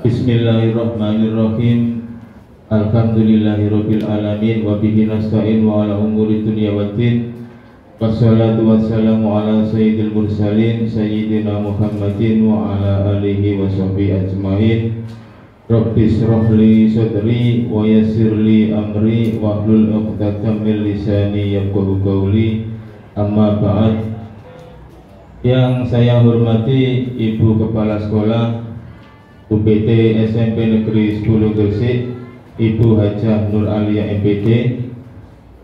Bismillahirrahmanirrahim. Alhamdulillahirabbil alamin wa bihi nasta'in wa ala umuri dunya waddin. Wassalatu wassalamu ala sayyidil mursalin sayyidina Muhammadin wa ala alihi wa sahbihi ajmain. Rabbi shrah li sadri wa yassir li amri wahlul 'uqdatam min lisani yafqahu qawli. Amma ba'd. Yang saya hormati Ibu Kepala Sekolah UPT SMP Negeri 10 Gresik, Ibu Hajah Nur Alia MPD,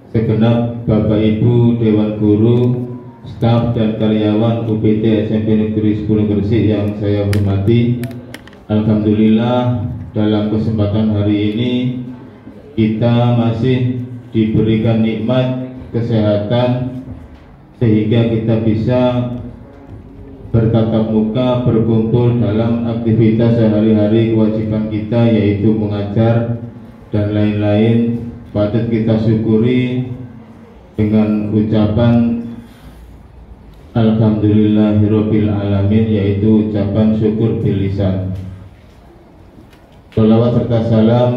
segenap Bapak Ibu Dewan Guru, staf dan karyawan UPT SMP Negeri 10 Gresik yang saya hormati. Alhamdulillah, dalam kesempatan hari ini kita masih diberikan nikmat kesehatan sehingga kita bisa bertatap muka, berkumpul dalam aktivitas sehari-hari kewajiban kita, yaitu mengajar dan lain-lain. Patut kita syukuri dengan ucapan Alhamdulillahirabbil alamin, yaitu ucapan syukur bil lisan. Shalawat serta salam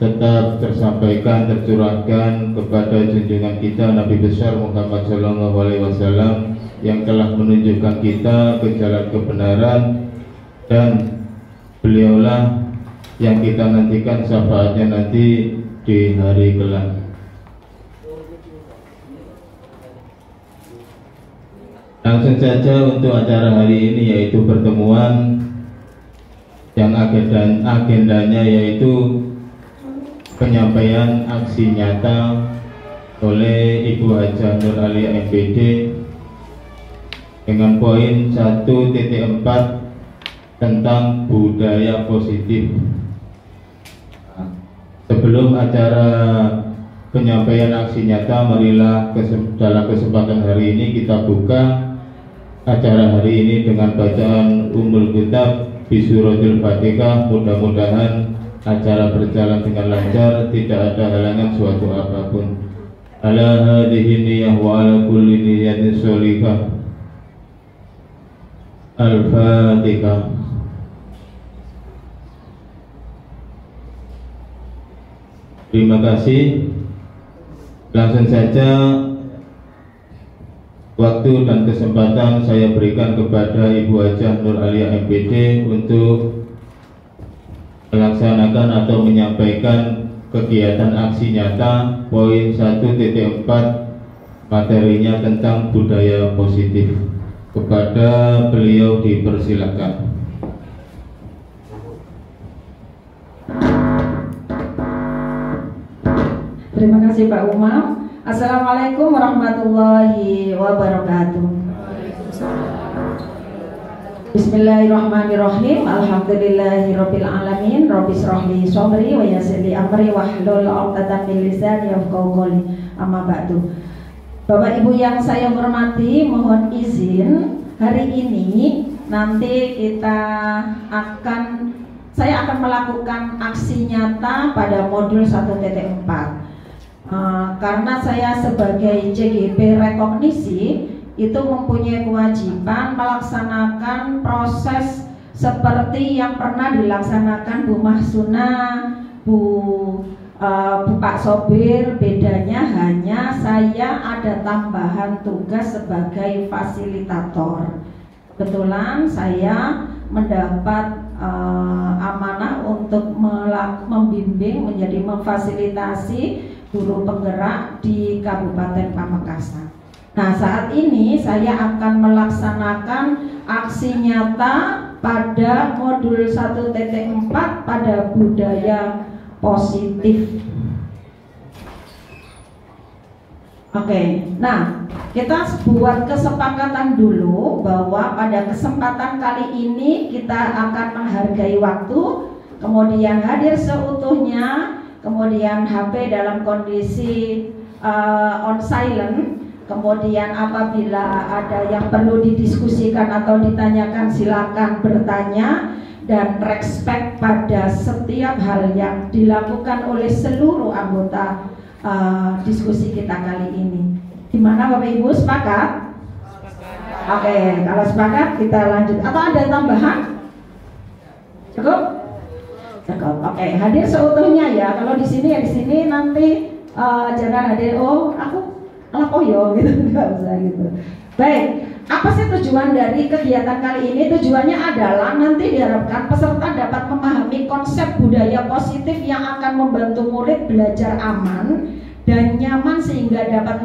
tetap tersampaikan, tercurahkan kepada junjungan kita Nabi besar Muhammad SAW yang telah menunjukkan kita ke jalan kebenaran, dan beliaulah yang kita nantikan syafaatnya nanti di hari kelak. Langsung saja untuk acara hari ini, yaitu pertemuan yang agendanya yaitu penyampaian aksi nyata oleh Ibu Hajah Nur Alia MPD dengan poin 1.4 tentang budaya positif. Sebelum acara penyampaian aksi nyata, marilah dalam kesempatan hari ini kita buka acara hari ini dengan bacaan Ummul Kitab bi suratil Fatihah. Mudah-mudahan acara berjalan dengan lancar, tidak ada halangan suatu apapun. Ala hadhihi niyyah wa ala kulli niyyatin sholihah. Al-Fatihah. Terima kasih. Langsung saja waktu dan kesempatan saya berikan kepada Ibu Hajah Nur Alia MPD untuk melaksanakan atau menyampaikan kegiatan aksi nyata poin 1.4, materinya tentang budaya positif. Kepada beliau dipersilakan. Terima kasih Pak Umam. Assalamualaikum warahmatullahi wabarakatuh. Bismillahirrahmanirrahim. Alhamdulillahirabbil alamin. Rabbi shrah li sadri wa yassir li amri wahlul 'uqdatam min lisani yafqahu qawli. Amma ba'du. Bapak Ibu yang saya hormati, mohon izin hari ini nanti saya akan melakukan aksi nyata pada modul 1.4. Karena saya sebagai CGP rekognisi itu mempunyai kewajiban melaksanakan proses seperti yang pernah dilaksanakan Bu Mahsuna, Bu Pak Sobir. Bedanya hanya saya ada tambahan tugas sebagai fasilitator. Kebetulan saya mendapat amanah untuk membimbing, menjadi memfasilitasi guru penggerak di Kabupaten Pamekasan. Nah, saat ini saya akan melaksanakan aksi nyata pada modul 1.4 pada budaya positif. Oke, nah kita buat kesepakatan dulu bahwa pada kesempatan kali ini kita akan menghargai waktu, kemudian hadir seutuhnya, kemudian HP dalam kondisi on silent, kemudian apabila ada yang perlu didiskusikan atau ditanyakan silakan bertanya, dan respect pada setiap hal yang dilakukan oleh seluruh anggota diskusi kita kali ini. Gimana Bapak Ibu, sepakat? Oke, kalau sepakat kita lanjut. Atau ada tambahan? Cukup? Cakep. Oke, hadir seutuhnya ya. Kalau di sini ya di sini, nanti jangan hadir. Oh, aku lapoyo gitu, nggak usah gitu. Baik, apa sih tujuan dari kegiatan kali ini? Tujuannya adalah nanti diharapkan peserta dapat memahami konsep budaya positif yang akan membantu murid belajar aman dan nyaman sehingga dapat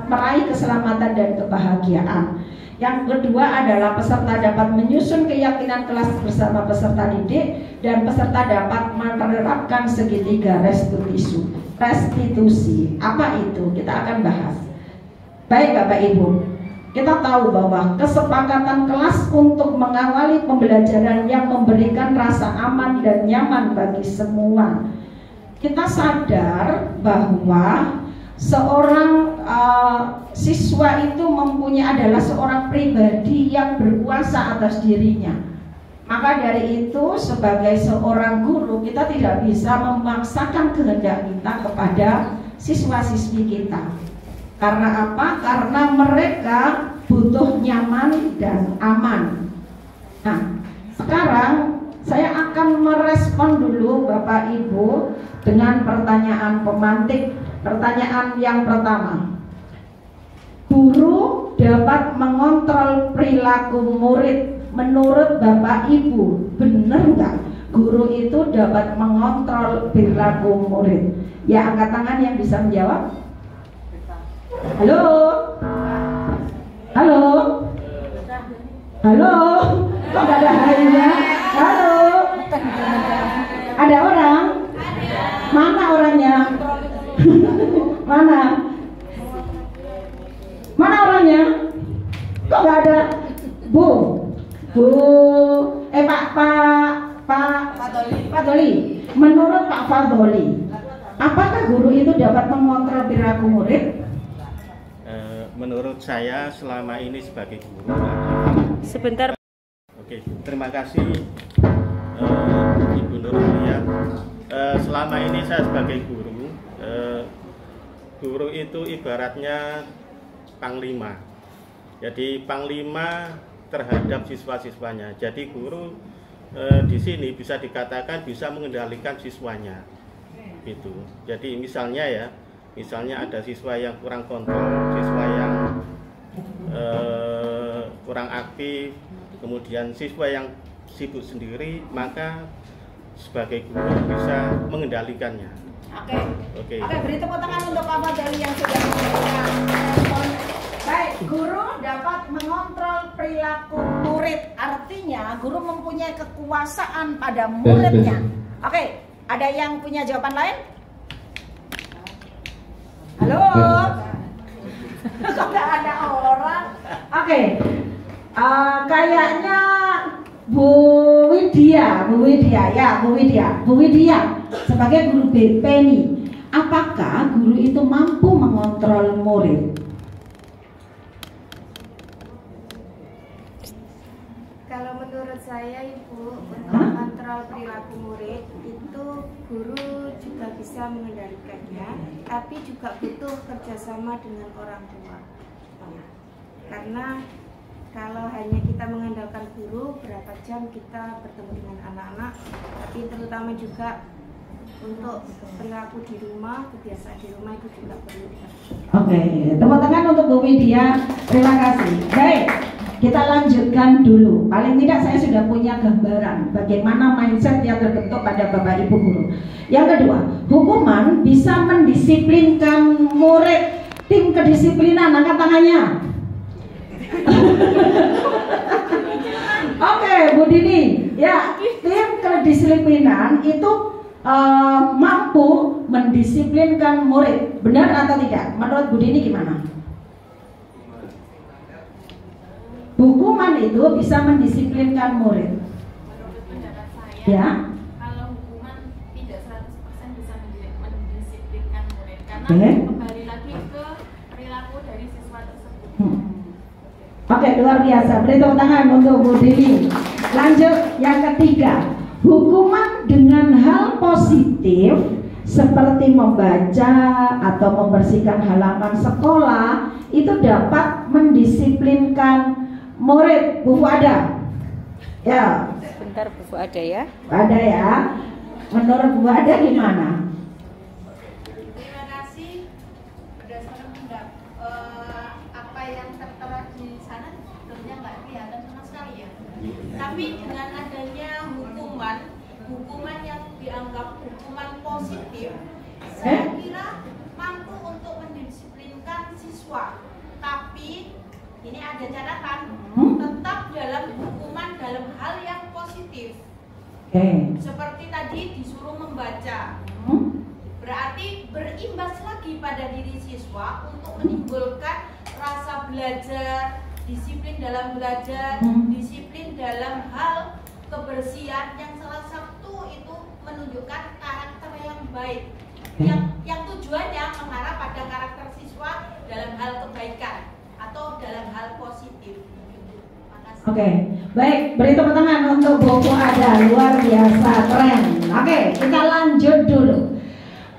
meraih keselamatan dan kebahagiaan. Yang kedua adalah peserta dapat menyusun keyakinan kelas bersama peserta didik dan peserta dapat menerapkan segitiga restitusi. Apa itu? Kita akan bahas. Baik Bapak Ibu, kita tahu bahwa kesepakatan kelas untuk mengawali pembelajaran yang memberikan rasa aman dan nyaman bagi semua. Kita sadar bahwa seorang siswa itu adalah seorang pribadi yang berkuasa atas dirinya. Maka dari itu sebagai seorang guru kita tidak bisa memaksakan kehendak kita kepada siswa-siswi kita. Karena apa? Karena mereka butuh nyaman dan aman. Nah, sekarang saya akan merespon dulu Bapak Ibu dengan pertanyaan pemantik. Pertanyaan yang pertama, guru dapat mengontrol perilaku murid. Menurut Bapak Ibu, benar nggak guru itu dapat mengontrol perilaku murid? Ya, angkat tangan yang bisa menjawab. Halo? Halo? Halo? Kok nggak ada harinya? Halo? Ada orang? Mana orangnya? Mana? Mana orangnya? Kok nggak ada? Bu, Pak Doli. Menurut Pak Fadoli, apakah guru itu dapat mengontrol perilaku murid? Menurut saya selama ini sebagai guru. Sebentar. Oke, terima kasih Ibu Nurlia. Selama ini saya sebagai guru, guru itu ibaratnya panglima. Jadi panglima terhadap siswa-siswanya. Jadi guru di sini bisa dikatakan bisa mengendalikan siswanya, gitu. Jadi misalnya ada siswa yang kurang kontrol, siswa yang kurang aktif, kemudian siswa yang sibuk sendiri, maka sebagai guru bisa mengendalikannya. Oke. Beri tepuk tangan untuk Pak Fadli yang sudah memberikan respon. Baik, guru dapat mengontrol perilaku murid. Artinya guru mempunyai kekuasaan pada muridnya. Oke, ada yang punya jawaban lain? Halo? Kok nggak ada orang? Oke. Kayaknya Bu Widya sebagai guru BP nih, apakah guru itu mampu mengontrol murid? Kalau menurut saya Ibu, untuk mengontrol perilaku murid itu guru juga bisa mengendalikannya, tapi juga butuh kerjasama dengan orang tua. Karena kalau hanya kita mengandalkan guru, berapa jam kita bertemu dengan anak-anak, tapi terutama juga untuk perilaku di rumah, kebiasaan di rumah itu juga perlu. Oke, tepuk tangan untuk Bu Widya. Terima kasih. Baik, kita lanjutkan dulu. Paling tidak saya sudah punya gambaran bagaimana mindset yang terbentuk pada Bapak Ibu guru. Yang kedua, hukuman bisa mendisiplinkan murid. Tim kedisiplinan, angkat tangannya. Oke, Bu Dini. Ya, tim kedisiplinan itu mampu mendisiplinkan murid. Benar atau tidak? Menurut Bu Dini gimana? Hukuman itu bisa mendisiplinkan murid. Menurut pendapat saya, Ya. kalau hukuman tidak 100% bisa mendisiplinkan murid, karena Oke. kembali lagi ke perilaku dari siswa tersebut. Oke, luar biasa. Beri tepuk tangan untuk Bu Dini. Lanjut yang ketiga, hukuman dengan hal positif seperti membaca atau membersihkan halaman sekolah itu dapat mendisiplinkan murid. Bu Fuada. Ya. Sebentar Bu ada ya. Ada ya. Menurut Bu ada gimana? Terima kasih. Berdasarkan apa yang tertera di sana tentunya nggak kelihatan sama sekali ya. Tapi dengan adanya hukuman yang dianggap hukuman positif, saya kira mampu untuk mendisiplinkan siswa. Tapi ini ada catatan, tetap dalam hukuman dalam hal yang positif. Seperti tadi disuruh membaca, berarti berimbas lagi pada diri siswa untuk menimbulkan rasa belajar, disiplin dalam belajar, disiplin dalam hal kebersihan, yang salah satu itu menunjukkan karakter yang baik, yang tujuannya mengarah pada karakter siswa dalam hal kebaikan atau dalam hal positif. Oke, baik, beri tepuk tangan untuk Bu Fuada, luar biasa, keren. Oke, kita lanjut dulu.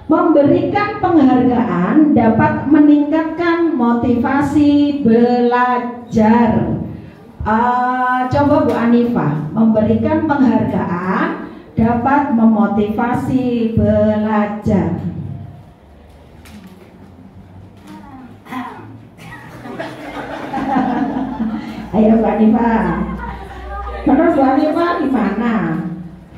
Memberikan penghargaan dapat meningkatkan motivasi belajar. Coba Bu Anifah, memberikan penghargaan dapat memotivasi belajar. Ayo Bu Anifah. Menurut Bu Anifah gimana?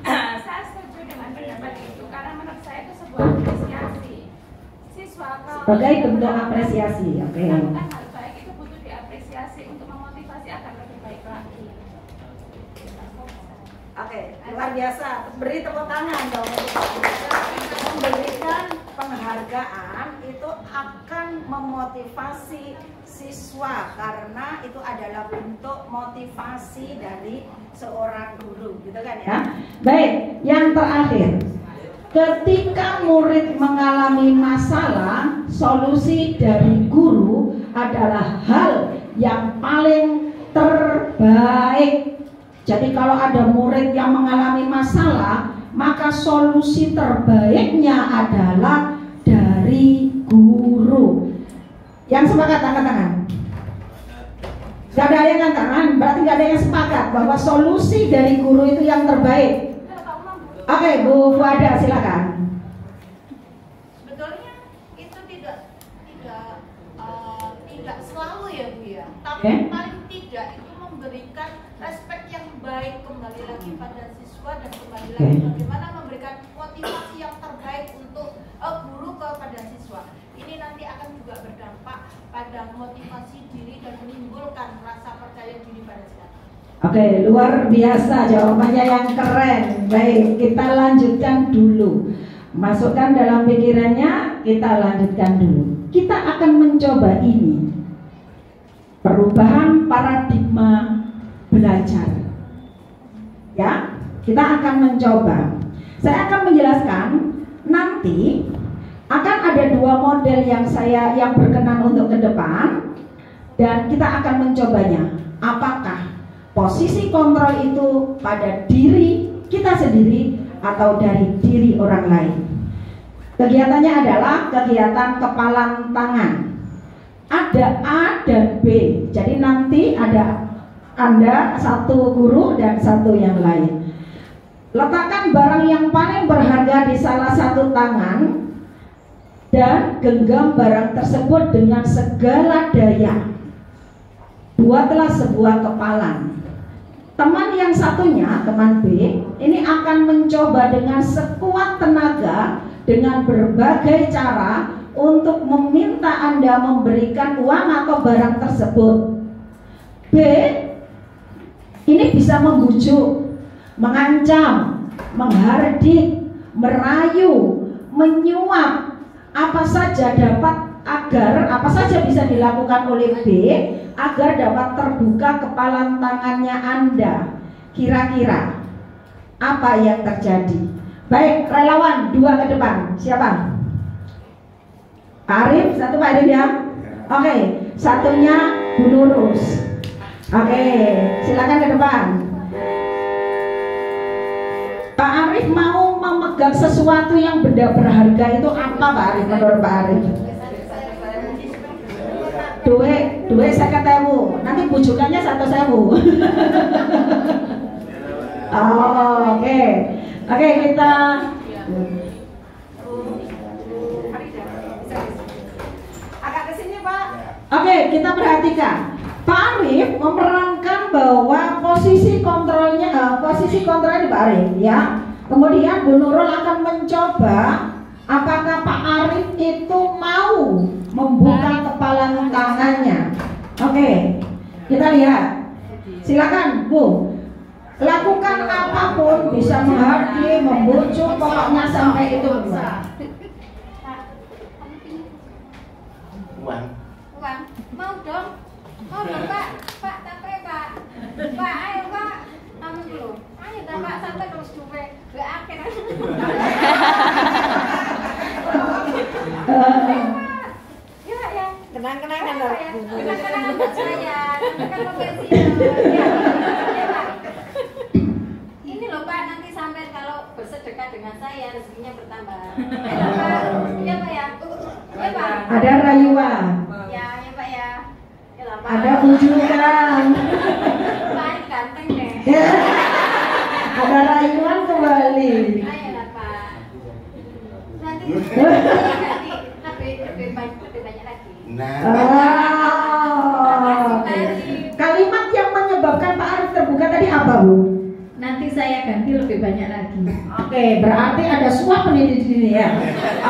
Saya setuju dengan pendapat itu karena menurut saya itu sebuah apresiasi. Siswa kalau Sebagai bentuk apresiasi, oke. melakukan hal baik itu butuh diapresiasi untuk memotivasi agar lebih baik lagi. Oke, luar biasa. Beri tepuk tangan dong. Memberikan penghargaan itu akan memotivasi siswa karena itu adalah bentuk motivasi dari seorang guru, gitu kan ya? Baik, yang terakhir, ketika murid mengalami masalah, solusi dari guru adalah hal yang paling terbaik. Jadi kalau ada murid yang mengalami masalah, maka solusi terbaiknya adalah dari guru. Yang sepakat angkat tangan. Gak ada yang angkat tangan, berarti gak ada yang sepakat bahwa solusi dari guru itu yang terbaik. Oke, Bu Fuada silakan. Sebetulnya itu tidak selalu ya Bu ya, tapi paling tidak itu memberikan respek yang baik kembali lagi pada siswa dan kembali lagi bagaimana memberikan motivasi yang terbaik untuk guru kepada siswa. Ini nanti akan juga berdampak pada motivasi diri dan menimbulkan rasa percaya diri pada siswa. Oke, luar biasa jawabannya yang keren. Baik, kita lanjutkan dulu. Masukkan dalam pikirannya, kita lanjutkan dulu. Kita akan mencoba ini. Perubahan paradigma belajar. Ya, kita akan mencoba. Saya akan menjelaskan nanti akan ada dua model yang berkenan untuk ke depan dan kita akan mencobanya. Apakah posisi kontrol itu pada diri kita sendiri atau dari diri orang lain? Kegiatannya adalah kegiatan kepalan tangan. Ada A dan B. Jadi nanti ada Anda satu guru dan satu yang lain. Letakkan barang yang paling berharga di salah satu tangan dan genggam barang tersebut dengan segala daya. Buatlah sebuah kepalan. Teman yang satunya, teman B, ini akan mencoba dengan sekuat tenaga dengan berbagai cara untuk meminta Anda memberikan uang atau barang tersebut. B, ini bisa membujuk, mengancam, menghardik, merayu, menyuap, apa saja bisa dilakukan oleh B agar dapat terbuka kepalan tangannya Anda. Kira-kira apa yang terjadi? Baik, relawan dua ke depan. Siapa? Pak Arif, satu Pak Arif ya. Oke, satunya Bu Nurus. Oke, silakan ke depan. Pak Arif mau memegang sesuatu yang benda berharga itu apa Pak Arif, menurut Pak Arif? Duit 50.000, nanti bujukannya 100.000. Oh, oke. Oke, kita agak ke sini, Pak. Oke, kita perhatikan. Pak Arif memerankan bahwa posisi kontrolnya di Pak Arif, ya. Kemudian Bu Nurul akan mencoba apakah Pak Arif itu mau membuka kepala tangannya. Oke, kita lihat. Silakan, Bu. Lakukan apapun, bisa menghargai, membujuk, pokoknya sampai itu. Uang. Mau dong Pak. Pak, tapi Pak. Pak, ayo Pak. Kamu dulu. Ayo dah Pak, sampai terus duwe. Be akhir. Ya. Kenang-kenangan loh. loh. Kenang-kenangan buat saya. Kan mau pensiun. Ya, Pak. Ini loh Pak, nanti sampai kalau bersedekah dengan saya rezekinya bertambah. Ya Pak ya. Ya Pak. Ada rayuan. Ya Pak ya. Ya lah, Pak. Ada ujukan. Pak ganteng deh. Ada rayuan kembali. Ayo lah Pak. Nanti ganti lebih banyak lagi. Kalimat yang menyebabkan Pak Arif terbuka tadi apa, Bu? Nanti saya ganti lebih banyak lagi. Oke, berarti ada suap nih di sini ya.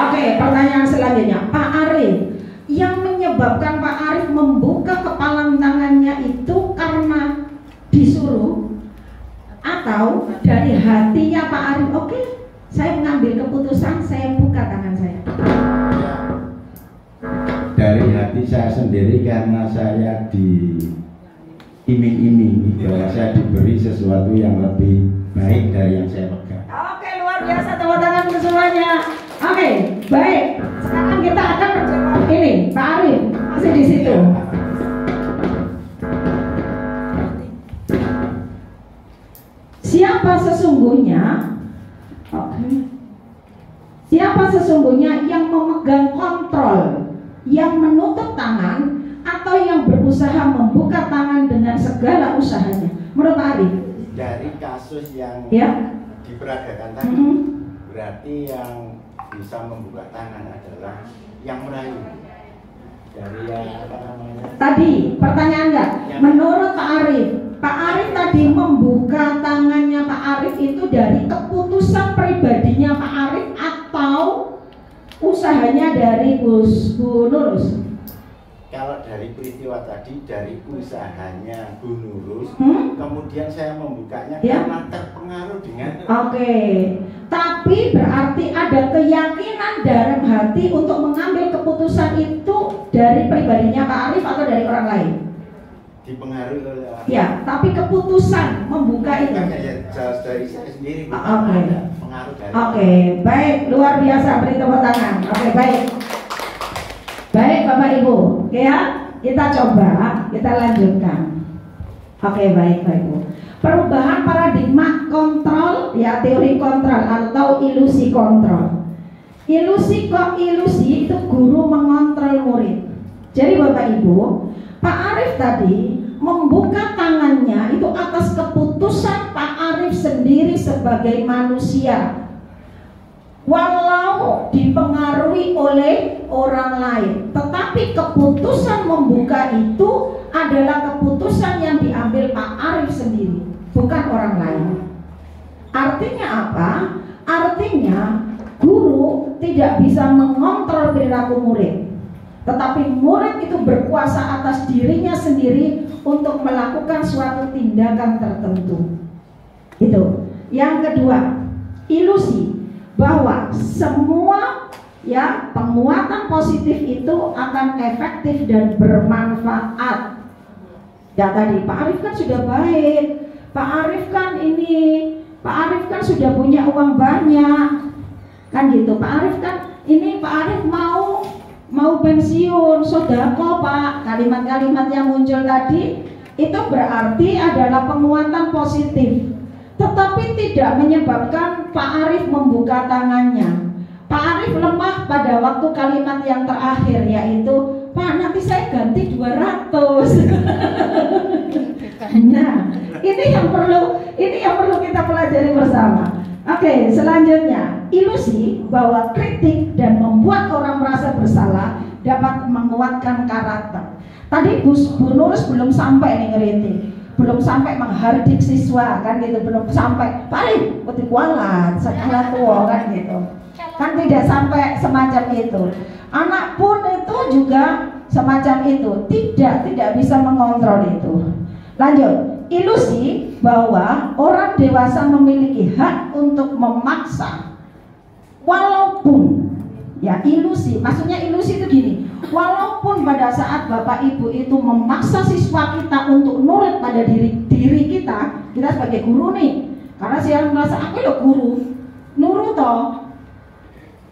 Oke, pertanyaan selanjutnya, Pak Arif, yang menyebabkan Pak Arif membuka kepala tangannya itu karena disuruh atau dari hatinya Pak Arif? Oke, saya mengambil keputusan, saya buka tangan saya. Dari hati saya sendiri karena saya diiming-imingi bahwa saya diberi sesuatu yang lebih baik dari yang saya pegang. Oke, luar biasa, tepuk tangan untuk semuanya. Oke, baik. Sekarang kita akan menjawab ini, Pak Arif masih di situ. Siapa sesungguhnya? Siapa sesungguhnya yang memegang kontrol, yang menutup tangan, atau yang berusaha membuka tangan dengan segala usahanya? Menurut Pak Arif? Dari kasus yang diperagakan tadi, berarti yang bisa membuka tangan adalah yang merayu. Dari yang apa namanya? Tadi pertanyaan enggak? Menurut Pak Arif tadi membuka tangannya Pak Arif itu dari keputusan pribadinya Pak Arif atau usahanya dari Bu Nurus? Kalau dari peristiwa tadi, dari usahanya Bu Nurus, kemudian saya membukanya karena terpengaruh dengan. Oke, tapi berarti ada keyakinan dalam hati untuk mengambil keputusan itu dari pribadinya Pak Arif atau dari orang lain? Dipengaruhi oleh orang. Ya, tapi keputusan membuka itu. Ya, jelas dari saya sendiri. Oke. Pengaruh dari. Oke, baik, luar biasa, beri tepuk tangan. Oke, baik. Baik Bapak Ibu, oke ya, kita coba, kita lanjutkan. Oke, baik Bapak Ibu. Perubahan paradigma kontrol, ya, teori kontrol atau ilusi kontrol. Ilusi itu guru mengontrol murid. Jadi Bapak Ibu, Pak Arif tadi membuka tangannya itu atas keputusan Pak Arif sendiri sebagai manusia, walau dipengaruhi oleh orang lain, tetapi keputusan membuka itu adalah keputusan yang diambil Pak Arif sendiri, bukan orang lain. Artinya apa? Artinya guru tidak bisa mengontrol perilaku murid, tetapi murid itu berkuasa atas dirinya sendiri untuk melakukan suatu tindakan tertentu. Itu. Yang kedua, ilusi bahwa semua penguatan positif itu akan efektif dan bermanfaat. Ya tadi Pak Arif kan sudah baik, Pak Arif kan sudah punya uang banyak, kan gitu. Pak Arif mau pensiun, sodako Pak. Kalimat-kalimat yang muncul tadi itu berarti adalah penguatan positif, tetapi tidak menyebabkan Pak Arif membuka tangannya. Pak Arif lemah pada waktu kalimat yang terakhir, yaitu Pak, nanti saya ganti 200. Nah, ini yang perlu kita pelajari. pelajari bersama. Oke, selanjutnya ilusi bahwa kritik dan membuat orang merasa bersalah dapat menguatkan karakter. Tadi Bu Nurus belum sampai nih ngeritik, belum sampai menghardik siswa kan gitu, belum sampai paling putih kualat, sekolah tua kan gitu, kan tidak sampai semacam itu. Anak pun itu juga semacam itu, tidak bisa mengontrol itu. Lanjut, ilusi bahwa orang dewasa memiliki hak untuk memaksa, walaupun ya ilusi, maksudnya ilusi itu gini, walaupun pada saat Bapak Ibu itu memaksa siswa kita untuk nurut pada diri kita sebagai guru nih, karena saya merasa aku ya guru, nurut toh,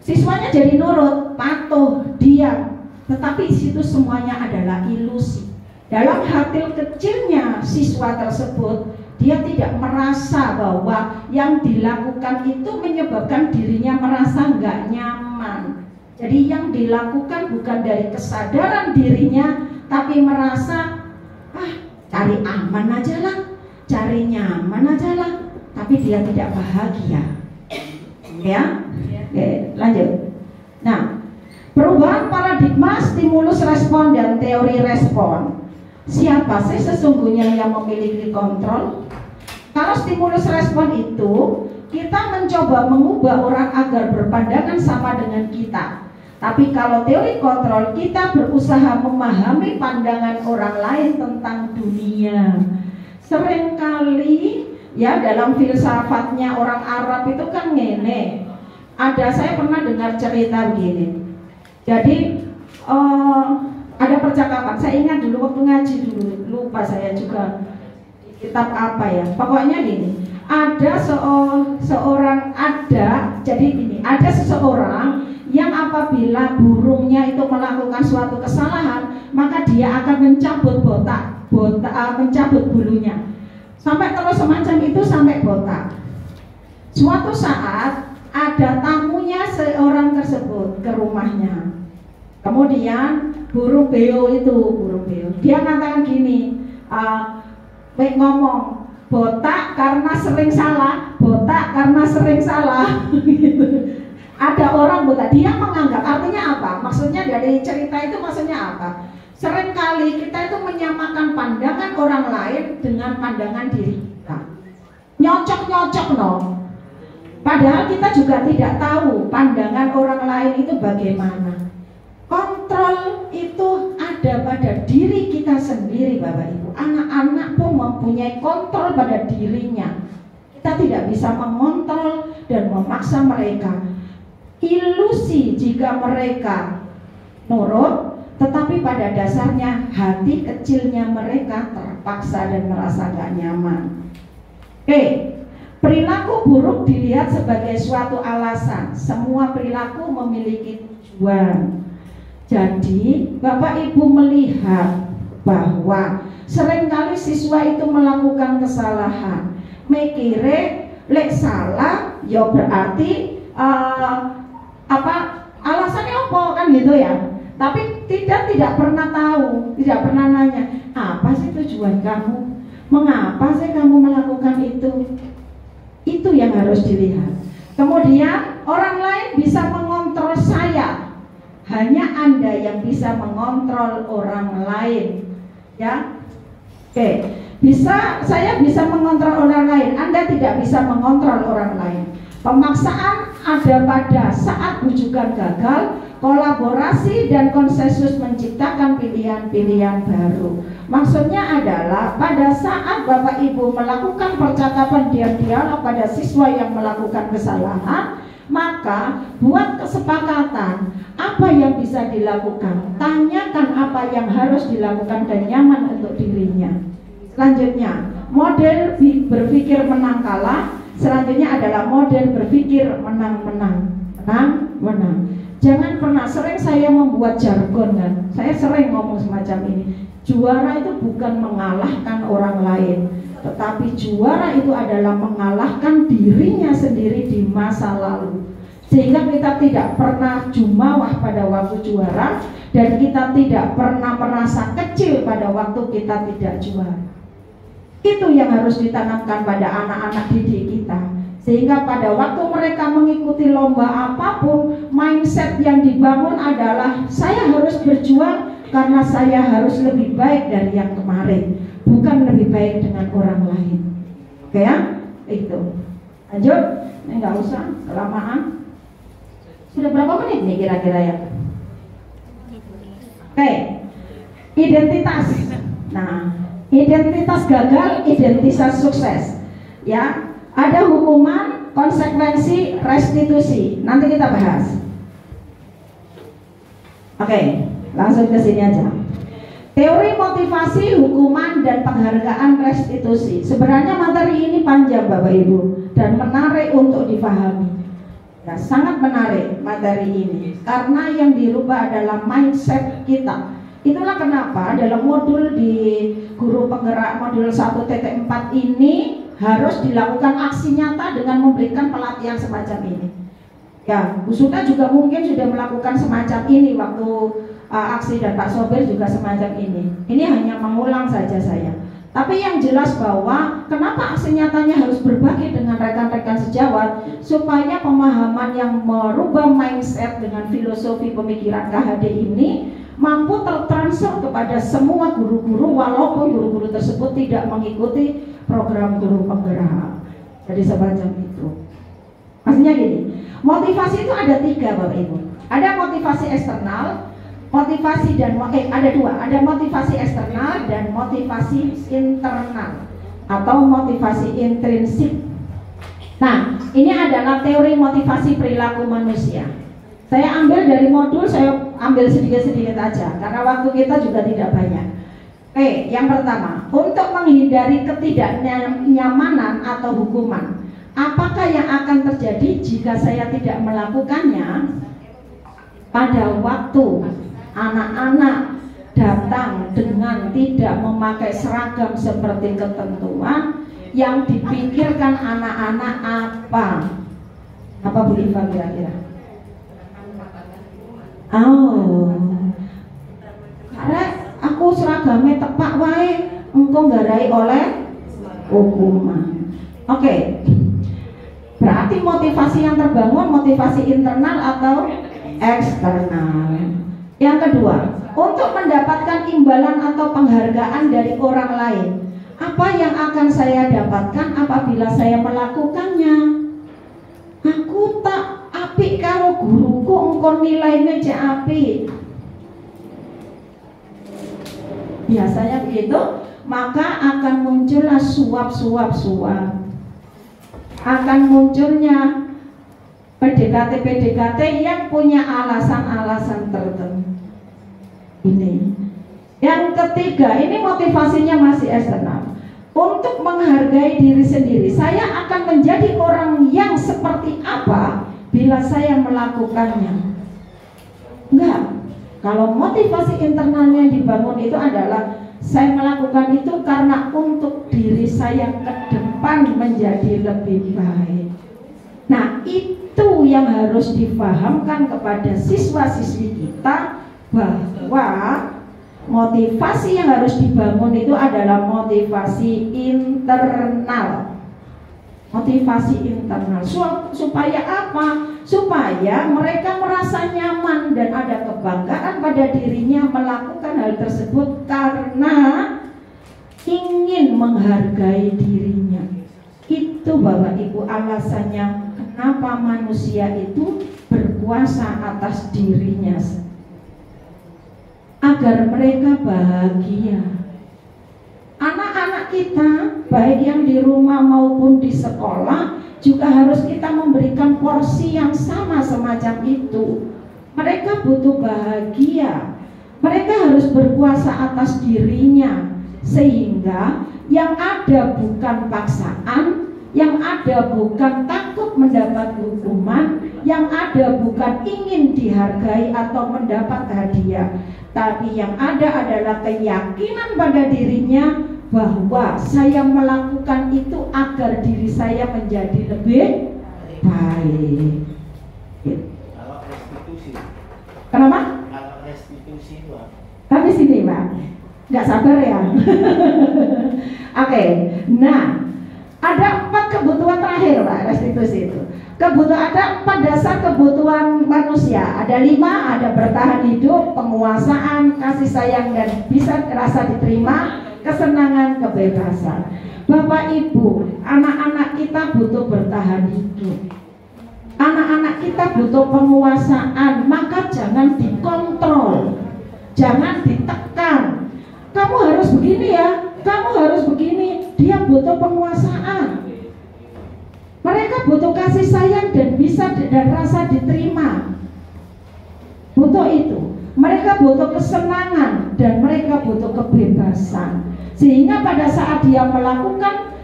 siswanya jadi nurut, patuh, diam, tetapi itu semuanya adalah ilusi. Dalam hati kecilnya siswa tersebut, dia tidak merasa bahwa yang dilakukan itu menyebabkan dirinya merasa nggak nyaman. Jadi yang dilakukan bukan dari kesadaran dirinya, tapi merasa cari aman aja lah, cari nyaman aja lah, tapi dia tidak bahagia. Ya, oke, lanjut. Nah, perubahan paradigma stimulus respon dan teori respon. Siapa sih sesungguhnya yang memiliki kontrol? Kalau stimulus respon itu, kita mencoba mengubah orang agar berpandangan sama dengan kita. Tapi kalau teori kontrol, kita berusaha memahami pandangan orang lain tentang dunia. Seringkali ya dalam filsafatnya orang Arab itu kan ngene. Saya pernah dengar cerita begini. Jadi ada percakapan, saya ingat dulu waktu ngaji dulu, lupa saya juga kitab apa ya. Pokoknya gini, ada ada seseorang yang apabila burungnya itu melakukan suatu kesalahan, maka dia akan mencabut mencabut bulunya sampai terus semacam itu sampai botak. Suatu saat ada tamunya seorang tersebut ke rumahnya. Kemudian burung beo, dia katakan gini, ngomong botak karena sering salah, gitu. Ada orang botak, dia menganggap, artinya apa? Maksudnya dari cerita itu maksudnya apa? Seringkali kita itu menyamakan pandangan orang lain dengan pandangan diri kita. Nyocok no. Padahal kita juga tidak tahu pandangan orang lain itu bagaimana. Kontrol itu ada pada diri kita sendiri, Bapak Ibu. Anak-anak pun mempunyai kontrol pada dirinya. Kita tidak bisa mengontrol dan memaksa mereka. Ilusi jika mereka nurut, tetapi pada dasarnya hati kecilnya mereka terpaksa dan merasa gak nyaman. Perilaku buruk dilihat sebagai suatu alasan. Semua perilaku memiliki tujuan. Jadi Bapak Ibu melihat bahwa seringkali siswa itu melakukan kesalahan, mikire lek salah ya berarti alasannya apa kan gitu ya. Tapi tidak pernah tahu, tidak pernah nanya apa sih tujuan kamu, mengapa sih kamu melakukan itu. Itu yang harus dilihat. Kemudian orang lain bisa mengontrol saya. Hanya Anda yang bisa mengontrol orang lain, ya. Saya bisa mengontrol orang lain, Anda tidak bisa mengontrol orang lain. Pemaksaan ada pada saat bujukan gagal, kolaborasi dan konsensus menciptakan pilihan-pilihan baru. Maksudnya adalah pada saat Bapak Ibu melakukan percakapan dialog pada siswa yang melakukan kesalahan, maka buat kesepakatan apa yang bisa dilakukan, tanyakan apa yang harus dilakukan dan nyaman untuk dirinya. Selanjutnya, model berpikir menang kalah. Selanjutnya adalah model berpikir menang-menang. Jangan pernah, sering saya membuat jargon kan, saya sering ngomong semacam ini. Juara itu bukan mengalahkan orang lain, tetapi juara itu adalah mengalahkan dirinya sendiri di masa lalu. Sehingga kita tidak pernah jumawah pada waktu juara, dan kita tidak pernah merasa kecil pada waktu kita tidak juara. Itu yang harus ditanamkan pada anak-anak didik kita. Sehingga pada waktu mereka mengikuti lomba apapun, mindset yang dibangun adalah saya harus berjuang karena saya harus lebih baik dari yang kemarin, bukan lebih baik dengan orang lain. Oke ya, itu. Lanjut, ini nggak usah kelamaan. Sudah berapa menit nih kira-kira ya? Oke, identitas. Nah, identitas gagal, identitas sukses. Ya, ada hukuman, konsekuensi, restitusi. Nanti kita bahas. Oke, langsung ke sini aja. Teori motivasi, hukuman, dan penghargaan restitusi. Sebenarnya materi ini panjang Bapak Ibu dan menarik untuk dipahami. Ya, sangat menarik materi ini karena yang dirubah adalah mindset kita. Itulah kenapa dalam modul di Guru Penggerak modul 1.4 ini harus dilakukan aksi nyata dengan memberikan pelatihan semacam ini. Ya, Bu Suta juga mungkin sudah melakukan semacam ini waktu aksi, dan Pak Sopir juga semacam ini. Ini hanya mengulang saja saya. Tapi yang jelas bahwa kenapa aksi nyatanya harus berbagi dengan rekan-rekan sejawat, supaya pemahaman yang merubah mindset dengan filosofi pemikiran KHD ini mampu tertransfer kepada semua guru-guru, walaupun guru-guru tersebut tidak mengikuti program Guru Penggerak. Jadi semacam itu. Maksudnya gini, motivasi itu ada 3 Bapak Ibu. Ada motivasi eksternal, motivasi dan ada 2, ada motivasi eksternal dan motivasi internal atau motivasi intrinsik. Nah, ini adalah teori motivasi perilaku manusia. Saya ambil dari modul, saya ambil sedikit-sedikit aja karena waktu kita juga tidak banyak. Yang pertama, untuk menghindari ketidaknyamanan atau hukuman. Apakah yang akan terjadi jika saya tidak melakukannya? Pada waktu anak-anak datang dengan tidak memakai seragam seperti ketentuan, yang dipikirkan anak-anak apa? Apa Bu Iva kira-kira? Oh, karena aku seragamnya tepak wae, engkau nggarai oleh hukuman. Oke. Berarti motivasi yang terbangun motivasi internal atau eksternal. Yang kedua, untuk mendapatkan imbalan atau penghargaan dari orang lain. Apa yang akan saya dapatkan apabila saya melakukannya? Aku tak apik karo guruku, engkau nilainya cek apik. Biasanya begitu, maka akan muncullah suap. Akan munculnya PDKT yang punya alasan-alasan tertentu. Ini. Yang ketiga, ini motivasinya masih eksternal. Untuk menghargai diri sendiri. Saya akan menjadi orang yang seperti apa bila saya melakukannya. Enggak. Kalau motivasi internalnya yang dibangun itu adalah saya melakukan itu karena untuk diri saya ke depan menjadi lebih baik. Nah, itu yang harus dipahamkan kepada siswa-siswi kita, bahwa motivasi yang harus dibangun itu adalah motivasi internal. Motivasi internal. Supaya apa? Supaya mereka merasa nyaman dan ada kebanggaan pada dirinya melakukan hal tersebut karena ingin menghargai dirinya. Itu Bapak Ibu alasannya kenapa manusia itu berkuasa atas dirinya, agar mereka bahagia. Anak-anak kita, baik yang di rumah maupun di sekolah, juga harus kita memberikan porsi yang sama semacam itu. Mereka butuh bahagia. Mereka harus berkuasa atas dirinya, sehingga yang ada bukan paksaan, yang ada bukan takut mendapat hukuman, yang ada bukan ingin dihargai atau mendapat hadiah, tapi yang ada adalah keyakinan pada dirinya bahwa saya melakukan itu agar diri saya menjadi lebih baik. Kalau restitusi. Kenapa? Kalau restitusi itu apa? Tapi sini Pak, nggak sabar ya. Oke, nah ada 4 kebutuhan terakhir Pak restitusi. situ. Kebutuhan ada 4 dasar kebutuhan manusia. Ada 5, ada bertahan hidup, penguasaan, kasih sayang dan bisa rasa diterima, kesenangan, kebebasan. Bapak Ibu, anak-anak kita butuh bertahan hidup. Anak-anak kita butuh penguasaan, maka jangan dikontrol, jangan ditekan. Kamu harus begini ya, kamu harus begini. Dia butuh penguasaan. Mereka butuh kasih sayang dan bisa dan rasa diterima. Butuh itu. Mereka butuh kesenangan dan mereka butuh kebebasan. Sehingga pada saat dia melakukan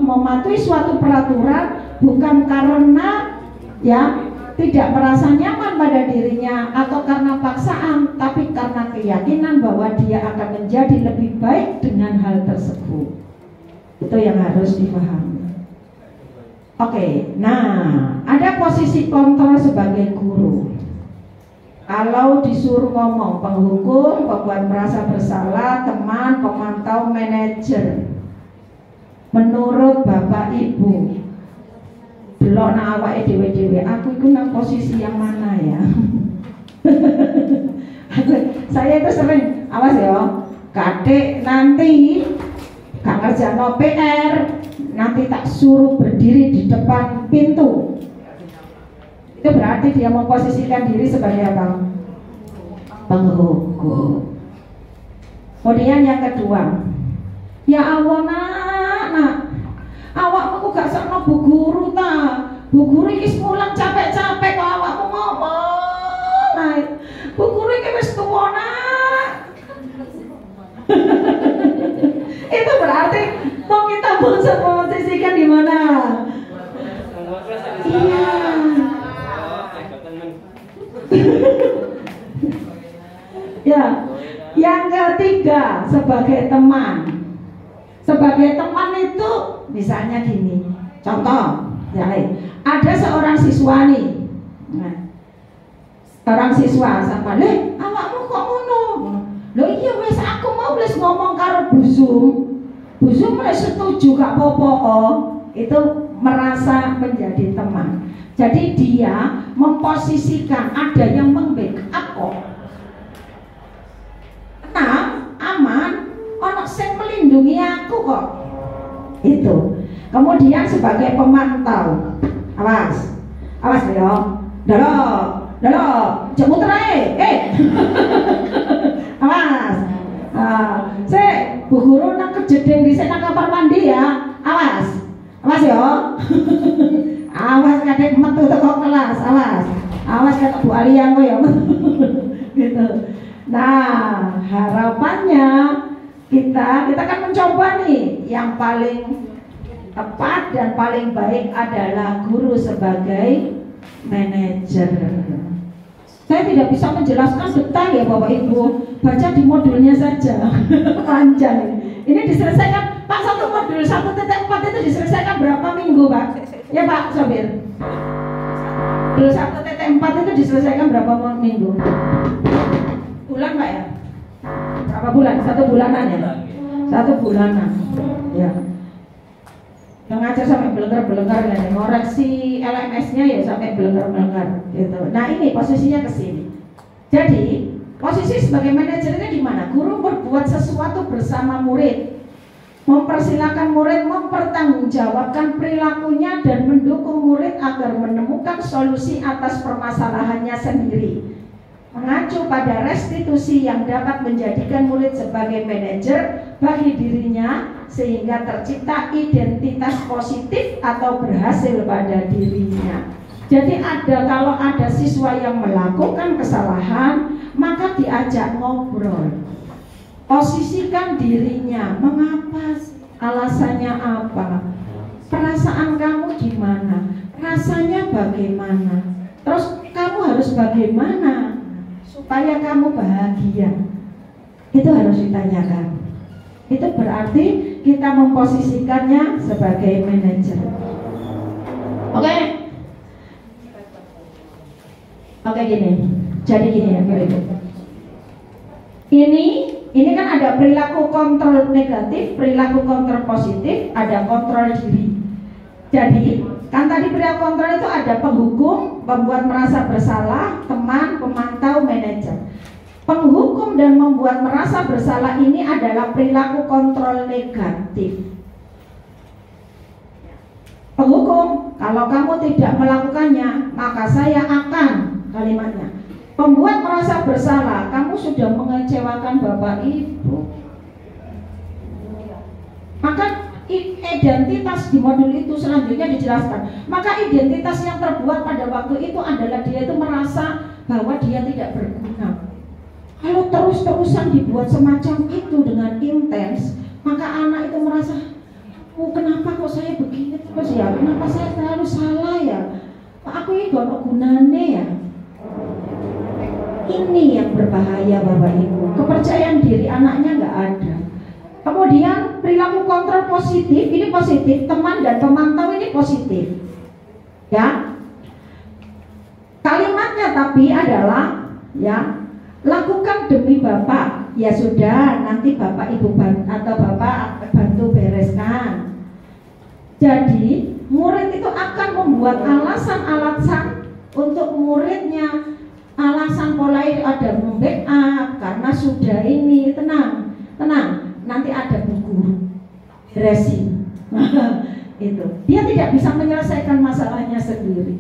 mematuhi suatu peraturan bukan karena ya tidak merasa nyaman pada dirinya atau karena paksaan, tapi karena keyakinan bahwa dia akan menjadi lebih baik dengan hal tersebut. Itu yang harus dipahami. Oke, nah ada posisi kontrol sebagai guru. Kalau disuruh ngomong penghukum, pembuat merasa bersalah, teman, pemantau, manajer. Menurut Bapak Ibu, delok na awake dhewe-dhewe, aku itu nang posisi yang mana ya? Saya itu sering, awas ya, kadek nanti gak ngerjain PR, nanti tak suruh berdiri di depan pintu. Itu berarti dia memposisikan diri sebagai apa? Penghukum. Kemudian yang kedua, ya Allah nak, awakmu kok gak sakno Bu Guru ta? Bu Guru iki mulang capek-capek kok awakmu ngomong. Nah, Bu Guru iki wis tuwa nak. Itu berarti mau kita posisikan di mana? Iya. Ya, yang ketiga sebagai teman. Sebagai teman itu misalnya gini, contoh, ya, ada seorang siswa nih, seorang siswa sama, awakmu kok ngono? Loh iya wes aku mau wes ngomong karo Busum wes setuju gak apa-apa, itu merasa menjadi teman. Jadi dia memposisikan ada yang membackup kok. Tenang, aman, ono sing melindungi aku kok. Itu. Kemudian sebagai pemantau, awas ya, delok, jemut ae, awas. Bu Guru nang kejedeng dhisik nang kamar mandi ya, awas ya. Awas kadek metu teko kelas, awas kata Bu Alian kok ya. Gitu. Nah, harapannya kita kan mencoba nih yang paling tepat dan paling baik adalah guru sebagai manajer. Saya tidak bisa menjelaskan detail ya Bapak Ibu, baca di modulnya saja. Panjang ini diselesaikan Pak, satu modul 1.4 itu diselesaikan berapa minggu Pak? Ya Pak Sobir, modul 1.4 itu diselesaikan berapa minggu? Bulan Pak ya? Berapa bulan? 1 bulanan ya? 1 bulanan ya. Yang ngajar sampai belenggar-belenggar dan ngoreksi LMS-nya ya sampai belenggar-belenggar gitu. Nah ini posisinya ke sini. Jadi posisi sebagai manajer ini di mana? Guru berbuat sesuatu bersama murid, mempersilahkan murid mempertanggungjawabkan perilakunya dan mendukung murid agar menemukan solusi atas permasalahannya sendiri. Mengacu pada restitusi yang dapat menjadikan murid sebagai manajer bagi dirinya sehingga tercipta identitas positif atau berhasil pada dirinya. Jadi kalau ada siswa yang melakukan kesalahan, maka diajak ngobrol. Posisikan dirinya, mengapa, alasannya apa, perasaan kamu gimana, rasanya bagaimana, terus kamu harus bagaimana supaya kamu bahagia. Itu harus ditanyakan. Itu berarti kita memposisikannya sebagai manajer. Oke? Oke gini. Jadi gini ya, Ini kan ada perilaku kontrol negatif, perilaku kontrol positif, ada kontrol diri. Jadi Kan tadi perilaku kontrol itu ada penghukum, pembuat merasa bersalah, teman, pemantau, manajer. Penghukum dan membuat merasa bersalah ini adalah perilaku kontrol negatif. Penghukum, kalau kamu tidak melakukannya, maka saya akan, kalimatnya. Pembuat merasa bersalah, kamu sudah mengecewakan Bapak Ibu. Maka identitas di modul itu selanjutnya dijelaskan. Maka identitas yang terbuat pada waktu itu adalah dia itu merasa bahwa dia tidak berguna. Kalau terus-terusan dibuat semacam itu dengan intens, maka anak itu merasa, oh kenapa kok saya begini terus ya? Kenapa saya selalu salah ya? Aku ini gak ada gunanya ya. Ini yang berbahaya Bapak Ibu. Kepercayaan diri anaknya gak ada. Kemudian perilaku kontrol positif, ini positif, teman dan pemantau ini positif. Ya. Kalimatnya tapi adalah ya, lakukan demi Bapak. Ya sudah, nanti Bapak Ibu atau Bapak bantu bereskan. Jadi, murid itu akan membuat alasan-alasan untuk muridnya. Alasan pola itu ada membackup karena sudah ini, tenang. Nanti ada bu guru beresin. Itu dia tidak bisa menyelesaikan masalahnya sendiri,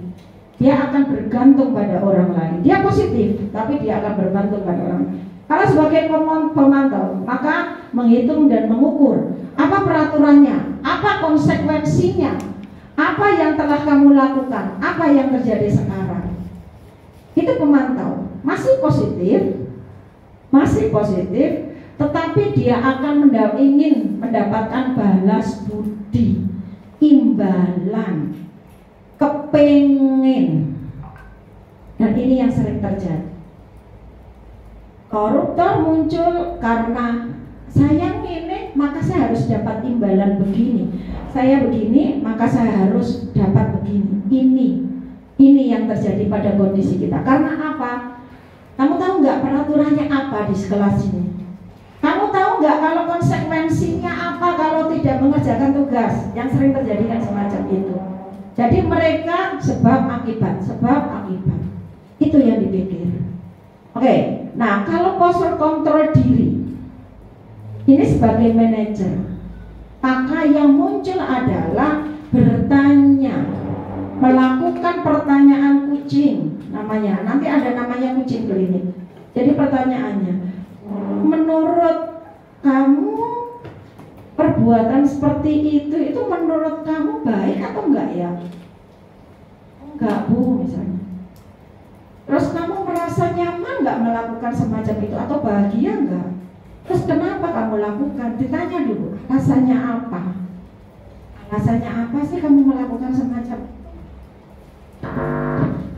dia akan bergantung pada orang lain. Dia positif tapi dia akan bergantung pada orang lain. Kalau sebagai pemantau, maka menghitung dan mengukur apa peraturannya, apa konsekuensinya, apa yang telah kamu lakukan, apa yang terjadi sekarang. Itu pemantau, masih positif, tetapi dia akan ingin mendapatkan balas budi, imbalan, kepengin. Dan ini yang sering terjadi. Koruptor muncul karena saya ini, maka saya harus dapat imbalan begini. Saya begini, maka saya harus dapat begini. Ini yang terjadi pada kondisi kita. Karena apa? Kamu tahu nggak peraturannya apa di kelas ini? Kamu tahu nggak kalau konsekuensinya apa kalau tidak mengerjakan tugas? Yang sering terjadi kan semacam itu. Jadi mereka sebab akibat. Itu yang dipikir. Oke, nah kalau postur kontrol diri ini sebagai manajer, maka yang muncul adalah bertanya, melakukan pertanyaan kucing namanya. Nanti ada namanya kucing klinik. Jadi pertanyaannya, menurut kamu perbuatan seperti itu menurut kamu baik atau enggak ya? Enggak Bu misalnya. Terus kamu merasa nyaman nggak melakukan semacam itu atau bahagia nggak? Terus kenapa kamu lakukan? Ditanya dulu, alasannya apa? Alasannya apa sih kamu melakukan semacam?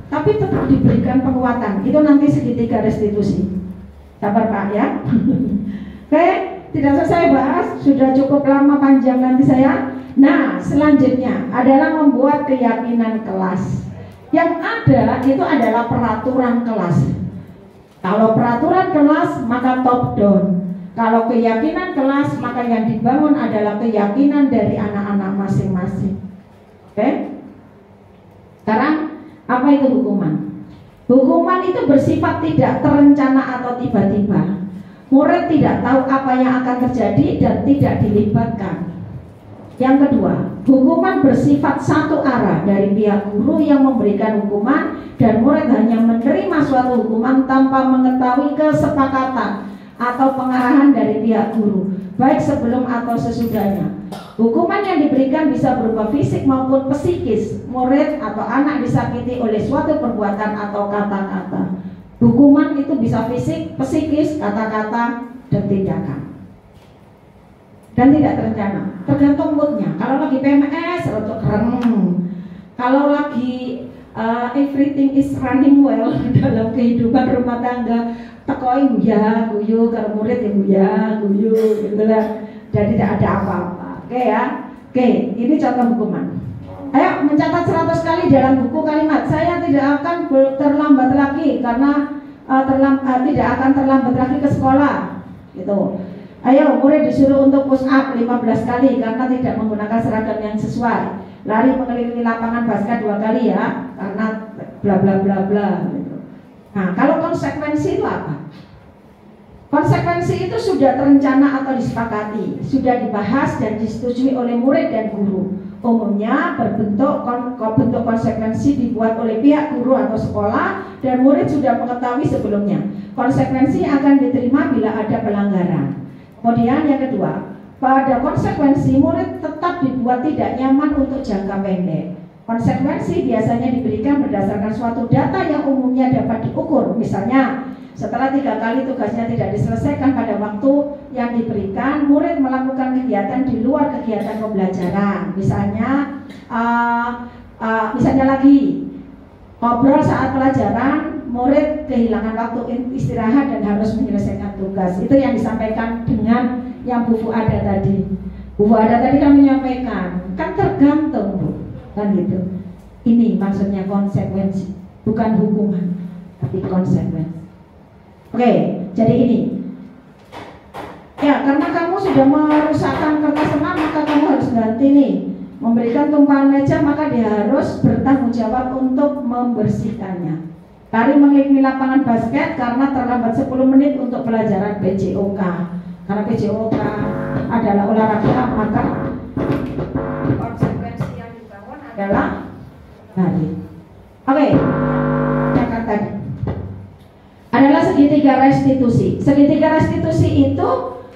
Tapi tetap diberikan penguatan. Itu nanti segitiga restitusi. Sabar Pak ya. Oke, tidak usah saya bahas, sudah cukup lama panjang nanti saya. Nah, selanjutnya adalah membuat keyakinan kelas. Yang ada itu adalah peraturan kelas. Kalau peraturan kelas maka top down. Kalau keyakinan kelas maka yang dibangun adalah keyakinan dari anak-anak masing-masing. Oke? Sekarang apa itu hukuman? Hukuman itu bersifat tidak terencana atau tiba-tiba. Murid tidak tahu apa yang akan terjadi dan tidak dilibatkan. Yang kedua, hukuman bersifat satu arah dari pihak guru yang memberikan hukuman dan murid hanya menerima suatu hukuman tanpa mengetahui kesepakatan atau pengarahan dari pihak guru, baik sebelum atau sesudahnya. Hukuman yang diberikan bisa berupa fisik maupun psikis. Murid atau anak disakiti oleh suatu perbuatan atau kata-kata. Hukuman itu bisa fisik, psikis, kata-kata, dan tindakan. Dan tidak terencana, tergantung moodnya. Kalau lagi PMS, rotok keren. Kalau lagi everything is running well dalam kehidupan rumah tangga, tekoi guyu, kalau murid ya guyu, gitu lah. Jadi tidak ada apa-apa. Oke ya. Oke, ini contoh hukuman. Ayo mencatat 100 kali dalam buku kalimat. Saya tidak akan terlambat lagi karena tidak akan terlambat lagi ke sekolah. Gitu. Ayo murid disuruh untuk push up 15 kali karena tidak menggunakan seragam yang sesuai. lari mengelilingi lapangan basket 2 kali ya, karena bla bla bla bla gitu. Nah, kalau konsekuensi itu apa? Konsekuensi itu sudah terencana atau disepakati, sudah dibahas dan disetujui oleh murid dan guru. Umumnya bentuk konsekuensi dibuat oleh pihak guru atau sekolah dan murid sudah mengetahui sebelumnya. Konsekuensi akan diterima bila ada pelanggaran. Kemudian yang kedua, pada konsekuensi murid tetap dibuat tidak nyaman untuk jangka pendek. Konsekuensi biasanya diberikan berdasarkan suatu data yang umumnya dapat diukur. Misalnya, setelah 3 kali tugasnya tidak diselesaikan pada waktu yang diberikan, murid melakukan kegiatan di luar kegiatan pembelajaran. Misalnya lagi ngobrol saat pelajaran, murid kehilangan waktu istirahat dan harus menyelesaikan tugas. Itu yang disampaikan dengan yang Bu Fuada tadi. Bu Fuada tadi kan menyampaikan, kan tergantung Bu, kan gitu. Ini maksudnya konsekuensi, bukan hukuman, tapi konsekuensi. Oke, jadi ini. Ya, karena kamu sudah merusakkan kertas senam, maka kamu harus ganti nih. Memberikan tumpahan meja, maka dia harus bertanggung jawab untuk membersihkannya. Lari mengelilingi lapangan basket karena terlambat 10 menit untuk pelajaran PJOK. Karena PJOK adalah olahraga, maka konsekuensi yang dibangun adalah lari. Oke, yang tadi adalah segitiga restitusi. Segitiga restitusi itu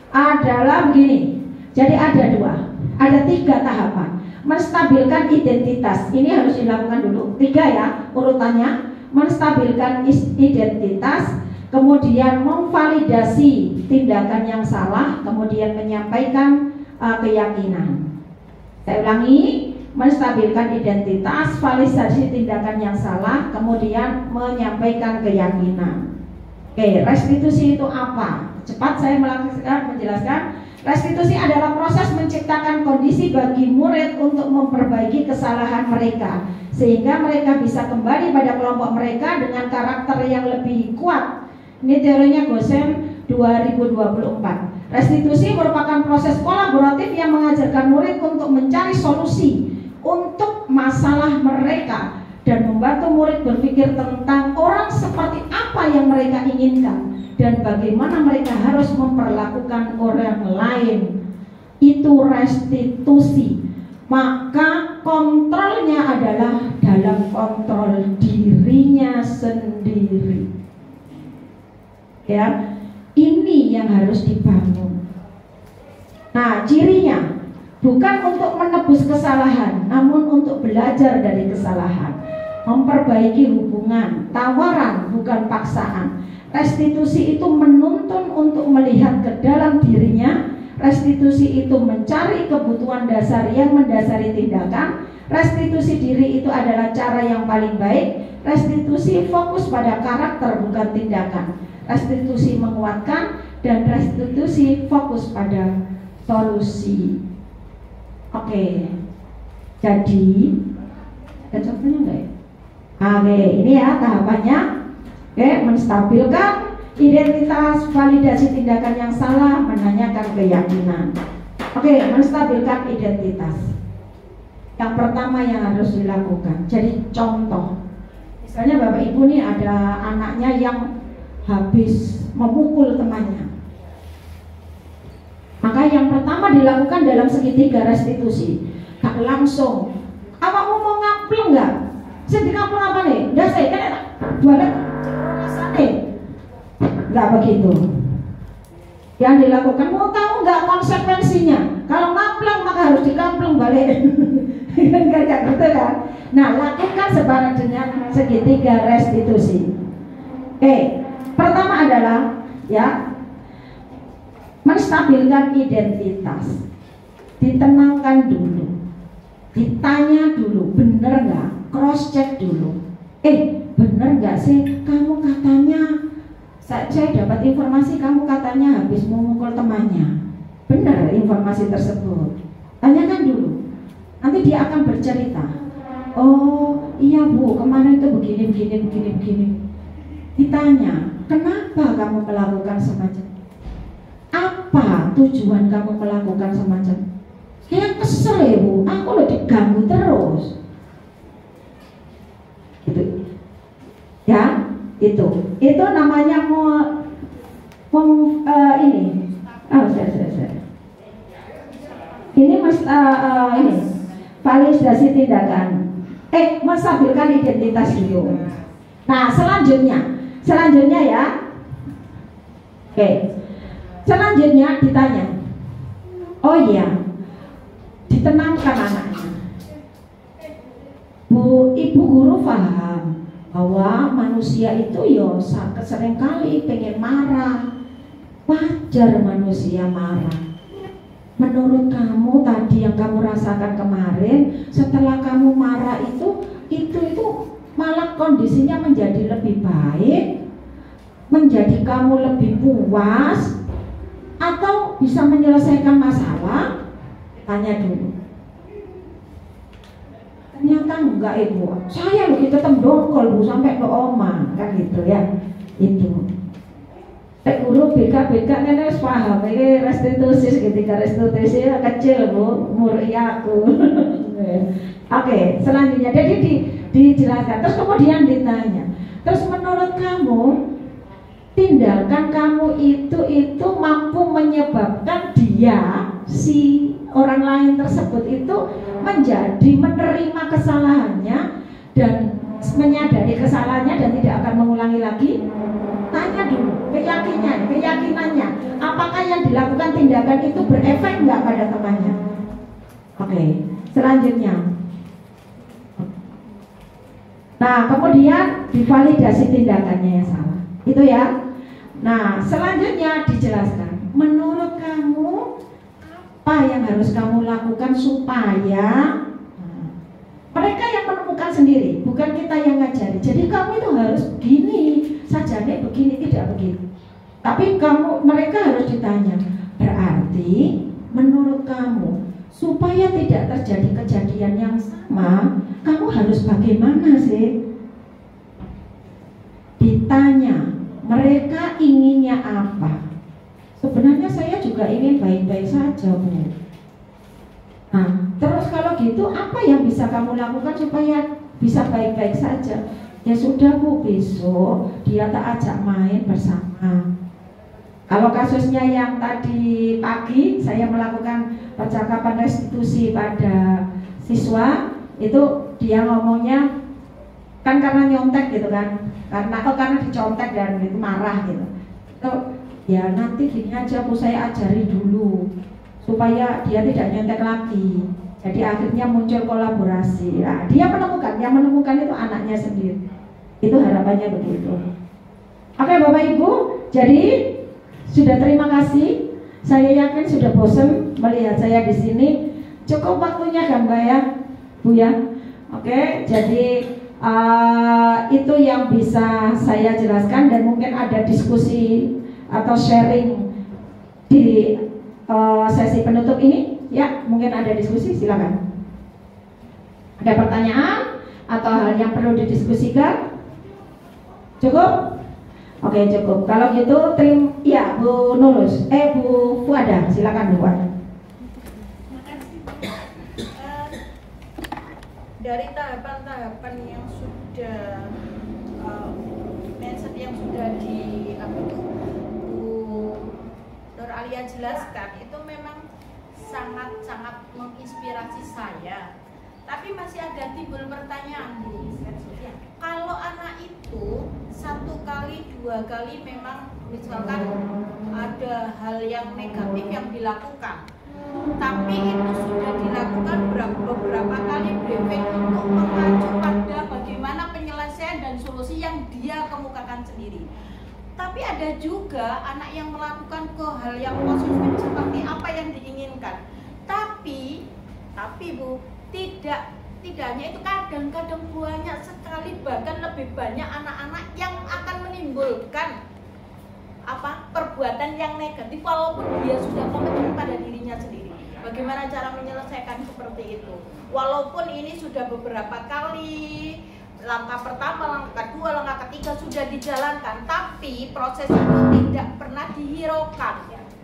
adalah begini. Jadi ada 3 tahapan. Menstabilkan identitas. Ini harus dilakukan dulu. 3 ya urutannya. Menstabilkan identitas, kemudian memvalidasi tindakan yang salah, kemudian menyampaikan keyakinan. Saya ulangi. Menstabilkan identitas, validasi tindakan yang salah, kemudian menyampaikan keyakinan. Oke, restitusi itu apa? Cepat saya menjelaskan. Restitusi adalah proses menciptakan kondisi bagi murid untuk memperbaiki kesalahan mereka, sehingga mereka bisa kembali pada kelompok mereka dengan karakter yang lebih kuat. Ini teorinya Gosen 2024. Restitusi merupakan proses kolaboratif yang mengajarkan murid untuk mencari solusi untuk masalah mereka dan membantu murid berpikir tentang orang seperti apa yang mereka inginkan dan bagaimana mereka harus memperlakukan orang lain. Itu restitusi. Maka kontrolnya adalah dalam kontrol dirinya sendiri. Ya, ini yang harus dibangun. Nah, cirinya bukan untuk menebus kesalahan, namun untuk belajar dari kesalahan, memperbaiki hubungan, tawaran bukan paksaan. Restitusi itu menuntun untuk melihat ke dalam dirinya. Restitusi itu mencari kebutuhan dasar yang mendasari tindakan. Restitusi diri itu adalah cara yang paling baik. Restitusi fokus pada karakter bukan tindakan. Restitusi menguatkan dan restitusi fokus pada solusi. Oke, jadi ada contohnya enggak ya? Oke, ini ya tahapannya. Oke, menstabilkan identitas, validasi tindakan yang salah, menanyakan keyakinan. Oke, menstabilkan identitas. Yang pertama yang harus dilakukan. Jadi contoh, misalnya Bapak Ibu nih ada anaknya yang habis memukul temannya. Maka yang pertama dilakukan dalam segitiga restitusi. Gak langsung, awakmu mau ngapleng nggak? Saya ngapleng apa nih? Udah saya kan buat nggak begitu. Yang dilakukan, mau tahu nggak konsekuensinya? Kalau ngapleng maka harus dikampleng balik. Kan gitu kan? Nah, lakukan sebarang dengan segitiga restitusi. Oke, pertama adalah ya menstabilkan identitas. Ditenangkan dulu, ditanya dulu, bener nggak? Cross check dulu. Bener nggak sih? Kamu katanya, saya dapat informasi kamu katanya habis memukul temannya. Bener informasi tersebut? Tanyakan dulu. Nanti dia akan bercerita. Oh iya Bu, kemarin itu begini. Ditanya, kenapa kamu melakukan semacam? Apa tujuan kamu melakukan semacam? Dia kesel ya Bu, aku lo diganggu terus. Itu, ya, itu namanya ini. Saya. Ini ini validasi tindakan. Menstabilkan identitas dulu. Nah, selanjutnya ya. Selanjutnya ditanya. Oh iya, ditenangkan anaknya. Ibu guru paham bahwa manusia itu ya seringkali pengen marah. Wajar manusia marah. Menurut kamu tadi yang kamu rasakan kemarin, setelah kamu marah itu malah kondisinya menjadi lebih baik, menjadi kamu lebih puas, atau bisa menyelesaikan masalah? Tanya dulu. Ternyata enggak Ibu, saya loh kita tembokol Bu sampai ke oma, kan gitu ya. Itu guru BK kan harus paham, ini restitusi ketika restitusi kecil Bu, umur aku. Oke, selanjutnya jadi dijelaskan. Terus kemudian ditanya, terus menurut kamu tindakan kamu itu mampu menyebabkan dia, si orang lain tersebut itu menjadi menerima kesalahannya dan menyadari kesalahannya dan tidak akan mengulangi lagi? Tanya dulu keyakinannya, apakah yang dilakukan tindakan itu berefek nggak pada temannya? Oke, selanjutnya. Nah, kemudian divalidasi tindakannya yang salah. Itu ya. Nah, selanjutnya dijelaskan. Menurut kamu apa yang harus kamu lakukan supaya mereka yang menemukan sendiri, bukan kita yang ngajari. Jadi kamu itu harus begini, sajane begini, tidak begitu. Tapi mereka harus ditanya. Berarti menurut kamu supaya tidak terjadi kejadian yang sama, kamu harus bagaimana sih? Ditanya, mereka inginnya apa? Sebenarnya saya juga ingin baik-baik saja Bu. Nah, terus kalau gitu apa yang bisa kamu lakukan supaya bisa baik-baik saja? Ya sudah Bu, besok dia tak ajak main bersama. Kalau kasusnya yang tadi pagi saya melakukan percakapan restitusi pada siswa, itu dia ngomongnya kan karena nyontek gitu kan, karena dicontek dan itu marah gitu. Itu ya nanti gini aja Bu, saya ajari dulu supaya dia tidak nyontek lagi. Jadi akhirnya muncul kolaborasi. Nah, yang menemukan itu anaknya sendiri. Itu harapannya begitu. Oke Bapak Ibu, jadi sudah terima kasih. Saya yakin sudah bosan melihat saya di sini. Cukup waktunya kan Mbak ya, Bu ya. Oke, jadi itu yang bisa saya jelaskan dan mungkin ada diskusi atau sharing di sesi penutup ini. Ya, mungkin ada diskusi, silakan. Ada pertanyaan atau hal yang perlu didiskusikan? Cukup? Oke, cukup. Kalau gitu, ya Bu Nurus, Bu Fuada, silakan Bu Fuada. Dari tahapan-tahapan yang sudah mindset yang sudah Bu Nur Alia jelaskan, itu memang sangat-sangat menginspirasi saya. Tapi masih ada timbul pertanyaan Bu, kalau anak itu 1 kali 2 kali memang misalkan ada hal yang negatif yang dilakukan, tapi itu sudah dilakukan beberapa kali briefing untuk mengacu pada bagaimana penyelesaian dan solusi yang dia kemukakan sendiri. Tapi ada juga anak yang melakukan hal yang positif seperti apa yang diinginkan. Tapi Bu, tidaknya itu kadang-kadang banyak sekali, bahkan lebih banyak anak-anak yang akan menimbulkan perbuatan yang negatif walaupun dia sudah komitmen pada dirinya sendiri. Bagaimana cara menyelesaikan seperti itu? Walaupun ini sudah beberapa kali, langkah pertama, langkah kedua, langkah ketiga sudah dijalankan, tapi proses itu tidak pernah dihiraukan.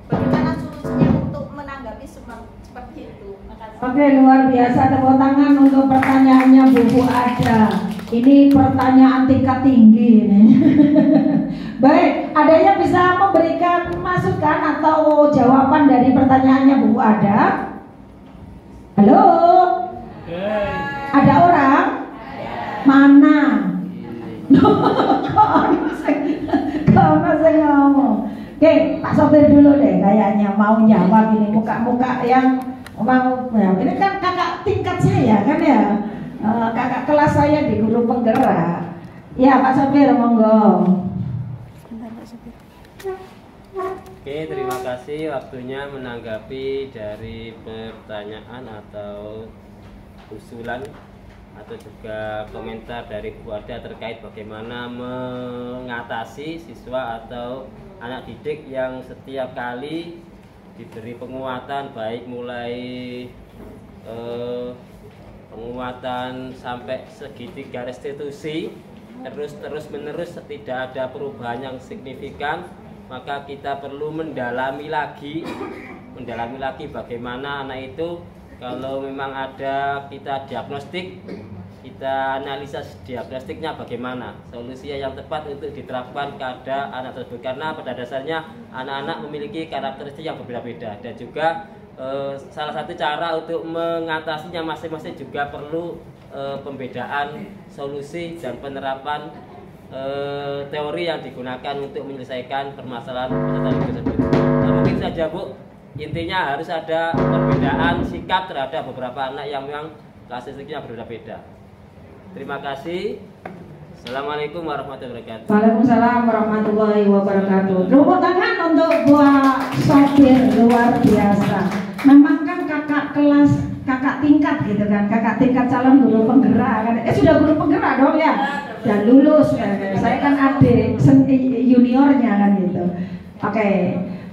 Bagaimana solusinya untuk menanggapi seperti seperti itu. Makasih. Oke, luar biasa, tepuk tangan untuk pertanyaannya Bu Ada. Ini pertanyaan tingkat tinggi ini. Baik, ada yang bisa memberikan masukan atau jawaban dari pertanyaannya Bu Ada? Halo? Ada orang? Mana? Kau saya ngomong. Oke, Pak sopir dulu deh, kayaknya mau jawab ini muka-muka yang mau. Ini kan kakak tingkat saya kan ya, kakak kelas saya di guru penggerak. Ya Pak sopir, monggo. Oke, terima kasih waktunya menanggapi dari pertanyaan atau usulan atau juga komentar dari Bu Ada terkait bagaimana mengatasi siswa atau anak didik yang setiap kali diberi penguatan, baik mulai penguatan sampai segitiga restitusi terus menerus tidak ada perubahan yang signifikan, maka kita perlu mendalami lagi bagaimana anak itu. Kalau memang ada, kita diagnostik, kita analisa diagnostiknya bagaimana, solusi yang tepat untuk diterapkan kepada anak tersebut. Karena pada dasarnya anak-anak memiliki karakteristik yang berbeda-beda, dan juga salah satu cara untuk mengatasinya masing-masing juga perlu pembedaan solusi dan penerapan teori yang digunakan untuk menyelesaikan permasalahan tersebut. Mungkin saja Bu, intinya harus ada perbedaan sikap terhadap beberapa anak yang memang karakteristiknya berbeda-beda. Terima kasih. Assalamualaikum warahmatullahi wabarakatuh. Waalaikumsalam warahmatullahi wabarakatuh. Tepuk tangan untuk buah sopir, luar biasa. Memang kan kakak kelas, kakak tingkat gitu kan, kakak tingkat calon guru penggerak kan. Sudah guru penggerak dong ya, dan lulus kan. Saya kan adik juniornya kan gitu. Oke.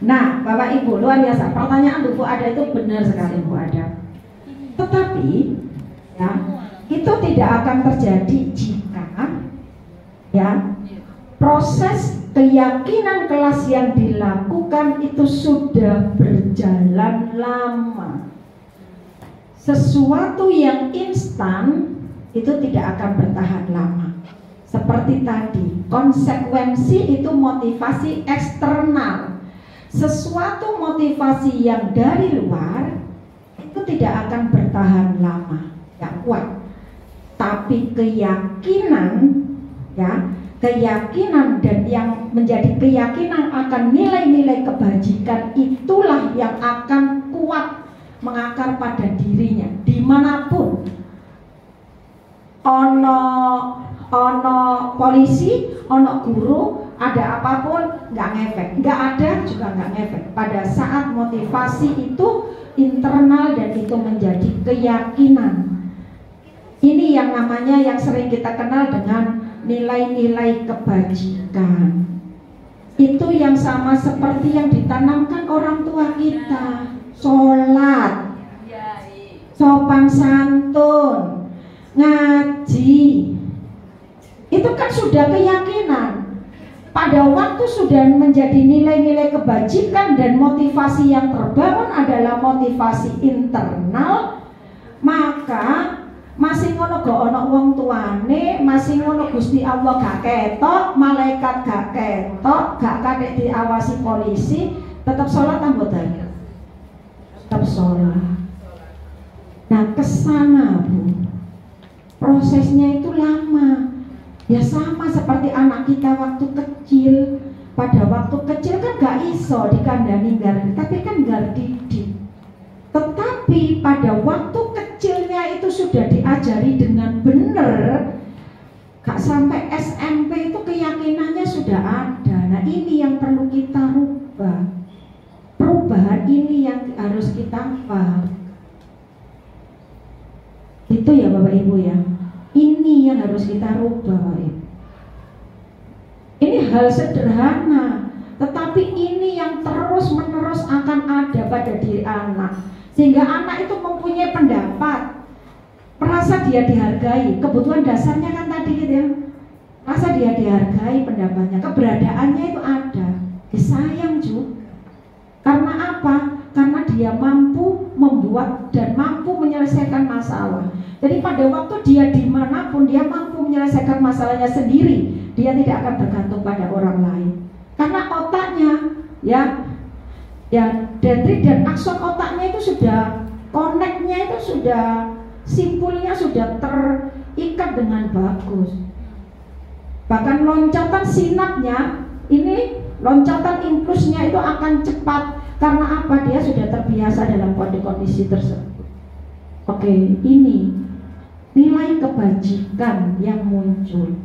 Nah, Bapak Ibu, luar biasa. Pertanyaan Bu Ada itu benar sekali Bu Ada. Tetapi ya, itu tidak akan terjadi jika ya proses keyakinan kelas yang dilakukan itu sudah berjalan lama. Sesuatu yang instan itu tidak akan bertahan lama. Seperti tadi, konsekuensi itu motivasi eksternal. Sesuatu motivasi yang dari luar itu tidak akan bertahan lama, tidak kuat. Tapi keyakinan, ya, keyakinan dan yang menjadi keyakinan akan nilai-nilai kebajikan itulah yang akan kuat mengakar pada dirinya dimanapun. Ono polisi, ono guru, ada apapun nggak ngefek, nggak ada juga nggak ngefek. Pada saat motivasi itu internal dan itu menjadi keyakinan. Ini yang namanya yang sering kita kenal dengan nilai-nilai kebajikan. Itu yang sama seperti yang ditanamkan orang tua kita. Sholat, sopan santun, ngaji. Itu kan sudah keyakinan. Pada waktu sudah menjadi nilai-nilai kebajikan dan motivasi yang terbangun adalah motivasi internal, maka masih ngono gak ono wong tuane, masih ngono Gusti Allah gak ketok, malaikat gak ketok, gak kadek diawasi polisi, tetap sholat anggotanya, tetap sholat. Nah kesana Bu, prosesnya itu lama. Ya sama seperti anak kita waktu kecil. Pada waktu kecil kan gak iso dikandani gardi, tapi kan gardidik. Tetapi pada waktu kecilnya itu sudah diajari dengan benar, gak sampai SMP itu keyakinannya sudah ada. Nah ini yang perlu kita rubah. Perubahan ini yang harus kita paham. Itu ya Bapak Ibu ya. Ini yang harus kita rubah. Ini hal sederhana, tetapi ini yang terus menerus akan ada pada diri anak. Sehingga anak itu mempunyai pendapat, merasa dia dihargai. Kebutuhan dasarnya kan tadi gitu ya, merasa dia dihargai, pendapatnya, keberadaannya itu ada, disayang juga. Karena apa? Karena dia mampu membuat kuat dan mampu menyelesaikan masalah. Jadi pada waktu dia dimanapun dia mampu menyelesaikan masalahnya sendiri. Dia tidak akan bergantung pada orang lain. Karena otaknya ya dendrit dan akson otaknya itu sudah connect-nya itu sudah simpulnya sudah terikat dengan bagus. Bahkan loncatan sinapnya ini loncatan impulsnya itu akan cepat. Karena apa? Dia sudah terbiasa dalam kondisi tersebut. Oke, ini nilai kebajikan yang muncul.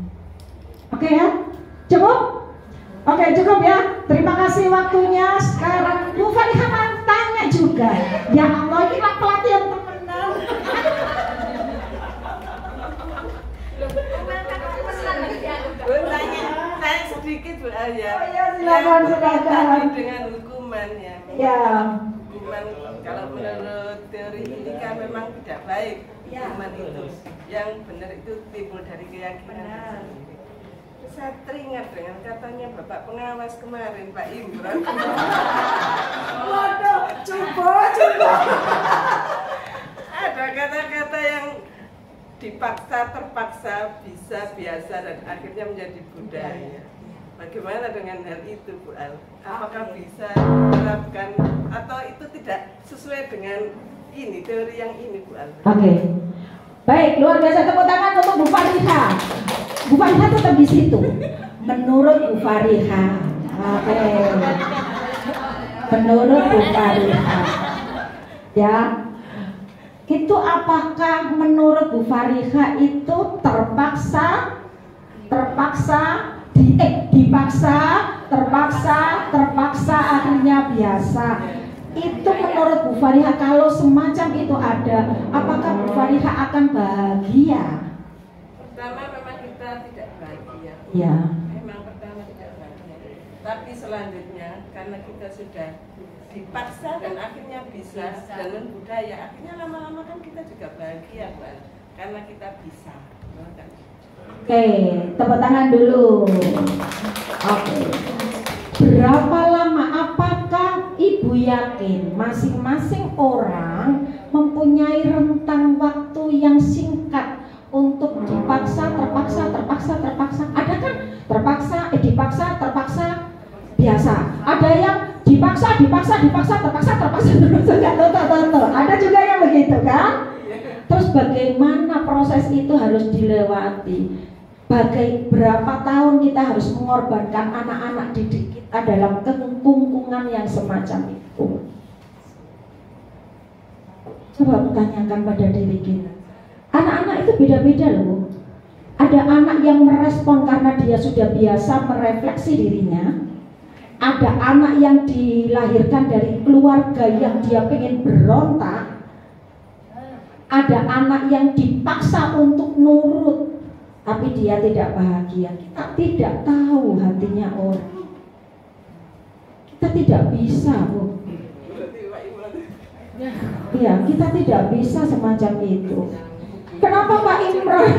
Oke ya? Cukup? Oke, cukup ya. Terima kasih waktunya. Sekarang Bu Farihah tanya juga. Ya Allah, ini pelatihan temenan. Saya sedikit Bu Alia. Oh ya, silakan. Dengan hukuman ya. Ya. Hukuman kalau menurut teori fisika memang tidak baik. Hukuman itu yang benar itu timbul dari keyakinan. Saya teringat dengan katanya Bapak Pengawas kemarin, Pak Imran. Waduh, coba. Ada kata-kata yang dipaksa, terpaksa, bisa, biasa, dan akhirnya menjadi budaya. Bagaimana dengan hal itu, Bu Al? Apakah bisa diterapkan atau itu tidak sesuai dengan ini, teori yang ini, Bu Al? Oke. Baik, luar biasa, tepuk tangan untuk Bu Farihah. Bu Farihah tetap di situ. Menurut Bu Farihah. Oke. Menurut Bu Farihah. Ya. Itu apakah menurut Bu Farihah itu terpaksa akhirnya biasa? Itu menurut Bu Farihah, kalau semacam itu ada, apakah Bu Farihah akan bahagia? Pertama memang kita tidak bahagia. Ya. Memang pertama tidak bahagia. Tapi selanjutnya karena kita sudah dipaksa dan akhirnya bisa dan membudaya, akhirnya lama-lama kan kita juga bahagia, Bu, karena kita bisa. Oke, tepuk tangan dulu. Oke. Berapa lama, apakah Ibu yakin masing-masing orang mempunyai rentang waktu yang singkat untuk dipaksa, terpaksa? Ada kan terpaksa, biasa. Ada yang dipaksa, terpaksa, ada juga yang begitu kan? Terus bagaimana proses itu harus dilewati? Berapa tahun kita harus mengorbankan anak-anak didik kita dalam kekungkungan yang semacam itu? Coba tanyakan pada diri kita. Anak-anak itu beda-beda loh. Ada anak yang merespon karena dia sudah biasa merefleksi dirinya. Ada anak yang dilahirkan dari keluarga yang dia pengen berontak. Ada anak yang dipaksa untuk nurut, tapi dia tidak bahagia. Kita tidak tahu hatinya orang. Kita tidak bisa, Bu. Iya, kita tidak bisa semacam itu. Kenapa Pak Imran?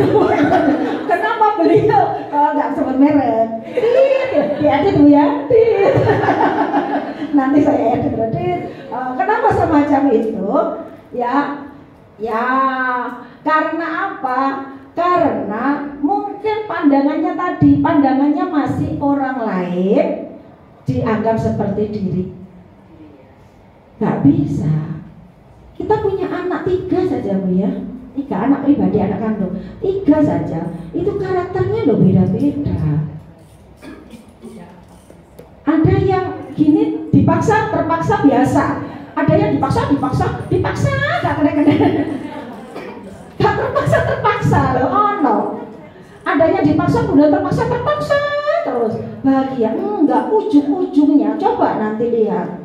Kenapa beliau nggak sebut merek? Diedit Bu ya? Nanti saya edit. Kenapa semacam itu? Ya, karena apa? Karena mungkin pandangannya masih orang lain dianggap seperti diri. Gak bisa. Kita punya anak 3 saja Bu ya. 3 anak pribadi, anak kandung 3 saja. Itu karakternya loh beda-beda. Ada yang gini dipaksa, terpaksa, biasa. Ada yang dipaksa, gak kena-kena. Gak terpaksa loh, oh no. Ada yang dipaksa, udah terpaksa terus. Bahagia, enggak, ujung-ujungnya. Coba nanti lihat.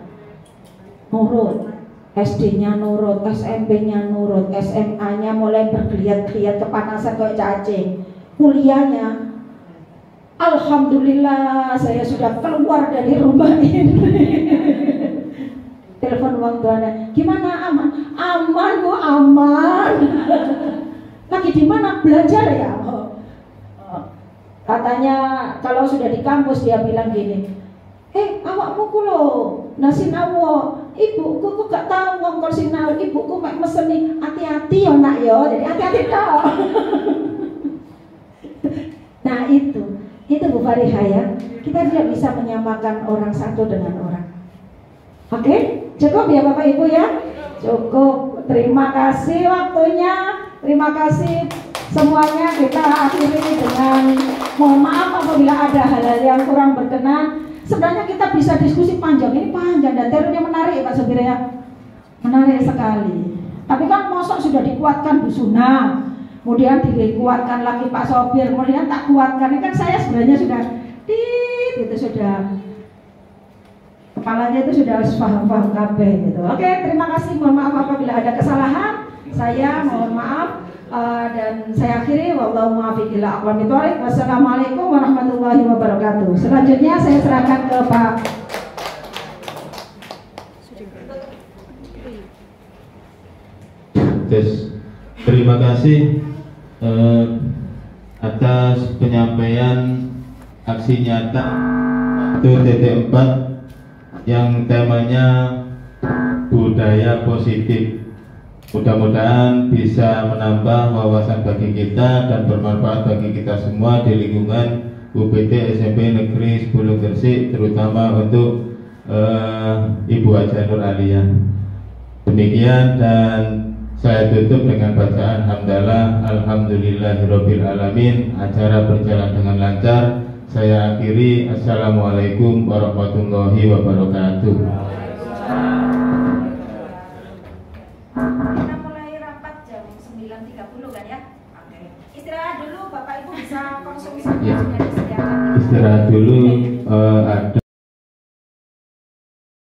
Nurut, SD-nya nurut, SMP-nya nurut, SMA-nya mulai bergeliat-geliat kepanasan kayak cacing. Kuliahnya, alhamdulillah saya sudah keluar dari rumah ini. Telepon uang tuanya, gimana, aman? Aman Bu, aman. Lagi di mana? Belajar ya? Katanya kalau sudah di kampus dia bilang gini, awakmu kulo nasi nawo ibuku ku gak tahu ngongkol sinau, ibuku mek meseni hati-hati yo nak yo, jadi hati-hati toh. Nah itu Bu Fariha ya, kita tidak bisa menyamakan orang satu dengan orang. Oke, cukup ya Bapak Ibu ya, cukup. Terima kasih waktunya, terima kasih semuanya. Kita akhiri dengan mohon maaf apabila ada hal-hal yang kurang berkenan. Sebenarnya kita bisa diskusi panjang, ini panjang dan teorinya menarik Pak Sopir ya, menarik sekali. Tapi kan mosok sudah dikuatkan Bu Suna, kemudian dikuatkan lagi Pak Sopir, kemudian tak kuatkan. Ini kan saya sebenarnya sudah itu sudah kepalanya itu sudah paham-paham kabeh gitu. Oke, terima kasih. Mohon maaf apabila ada kesalahan. Saya mohon maaf dan saya akhiri. Wallahu muwaffiq ila aqwamit thoriq. Wassalamualaikum warahmatullahi wabarakatuh. Selanjutnya saya serahkan ke Pak. Terima kasih atas penyampaian aksi nyata 1.4 yang temanya budaya positif. Mudah-mudahan bisa menambah wawasan bagi kita dan bermanfaat bagi kita semua di lingkungan UPT SMP Negeri 10 Gresik, terutama untuk Ibu Haja Nur Alia. Demikian dan saya tutup dengan bacaan hamdalah alhamdulillahirabbil alamin. Acara berjalan dengan lancar. Saya akhiri. Assalamualaikum warahmatullahi wabarakatuh. Kita mulai rapat jam 9.30 kan ya? Oke. Istirahat dulu Bapak Ibu bisa konsumsi Ya. sudah disediakan. Istirahat dulu. Ada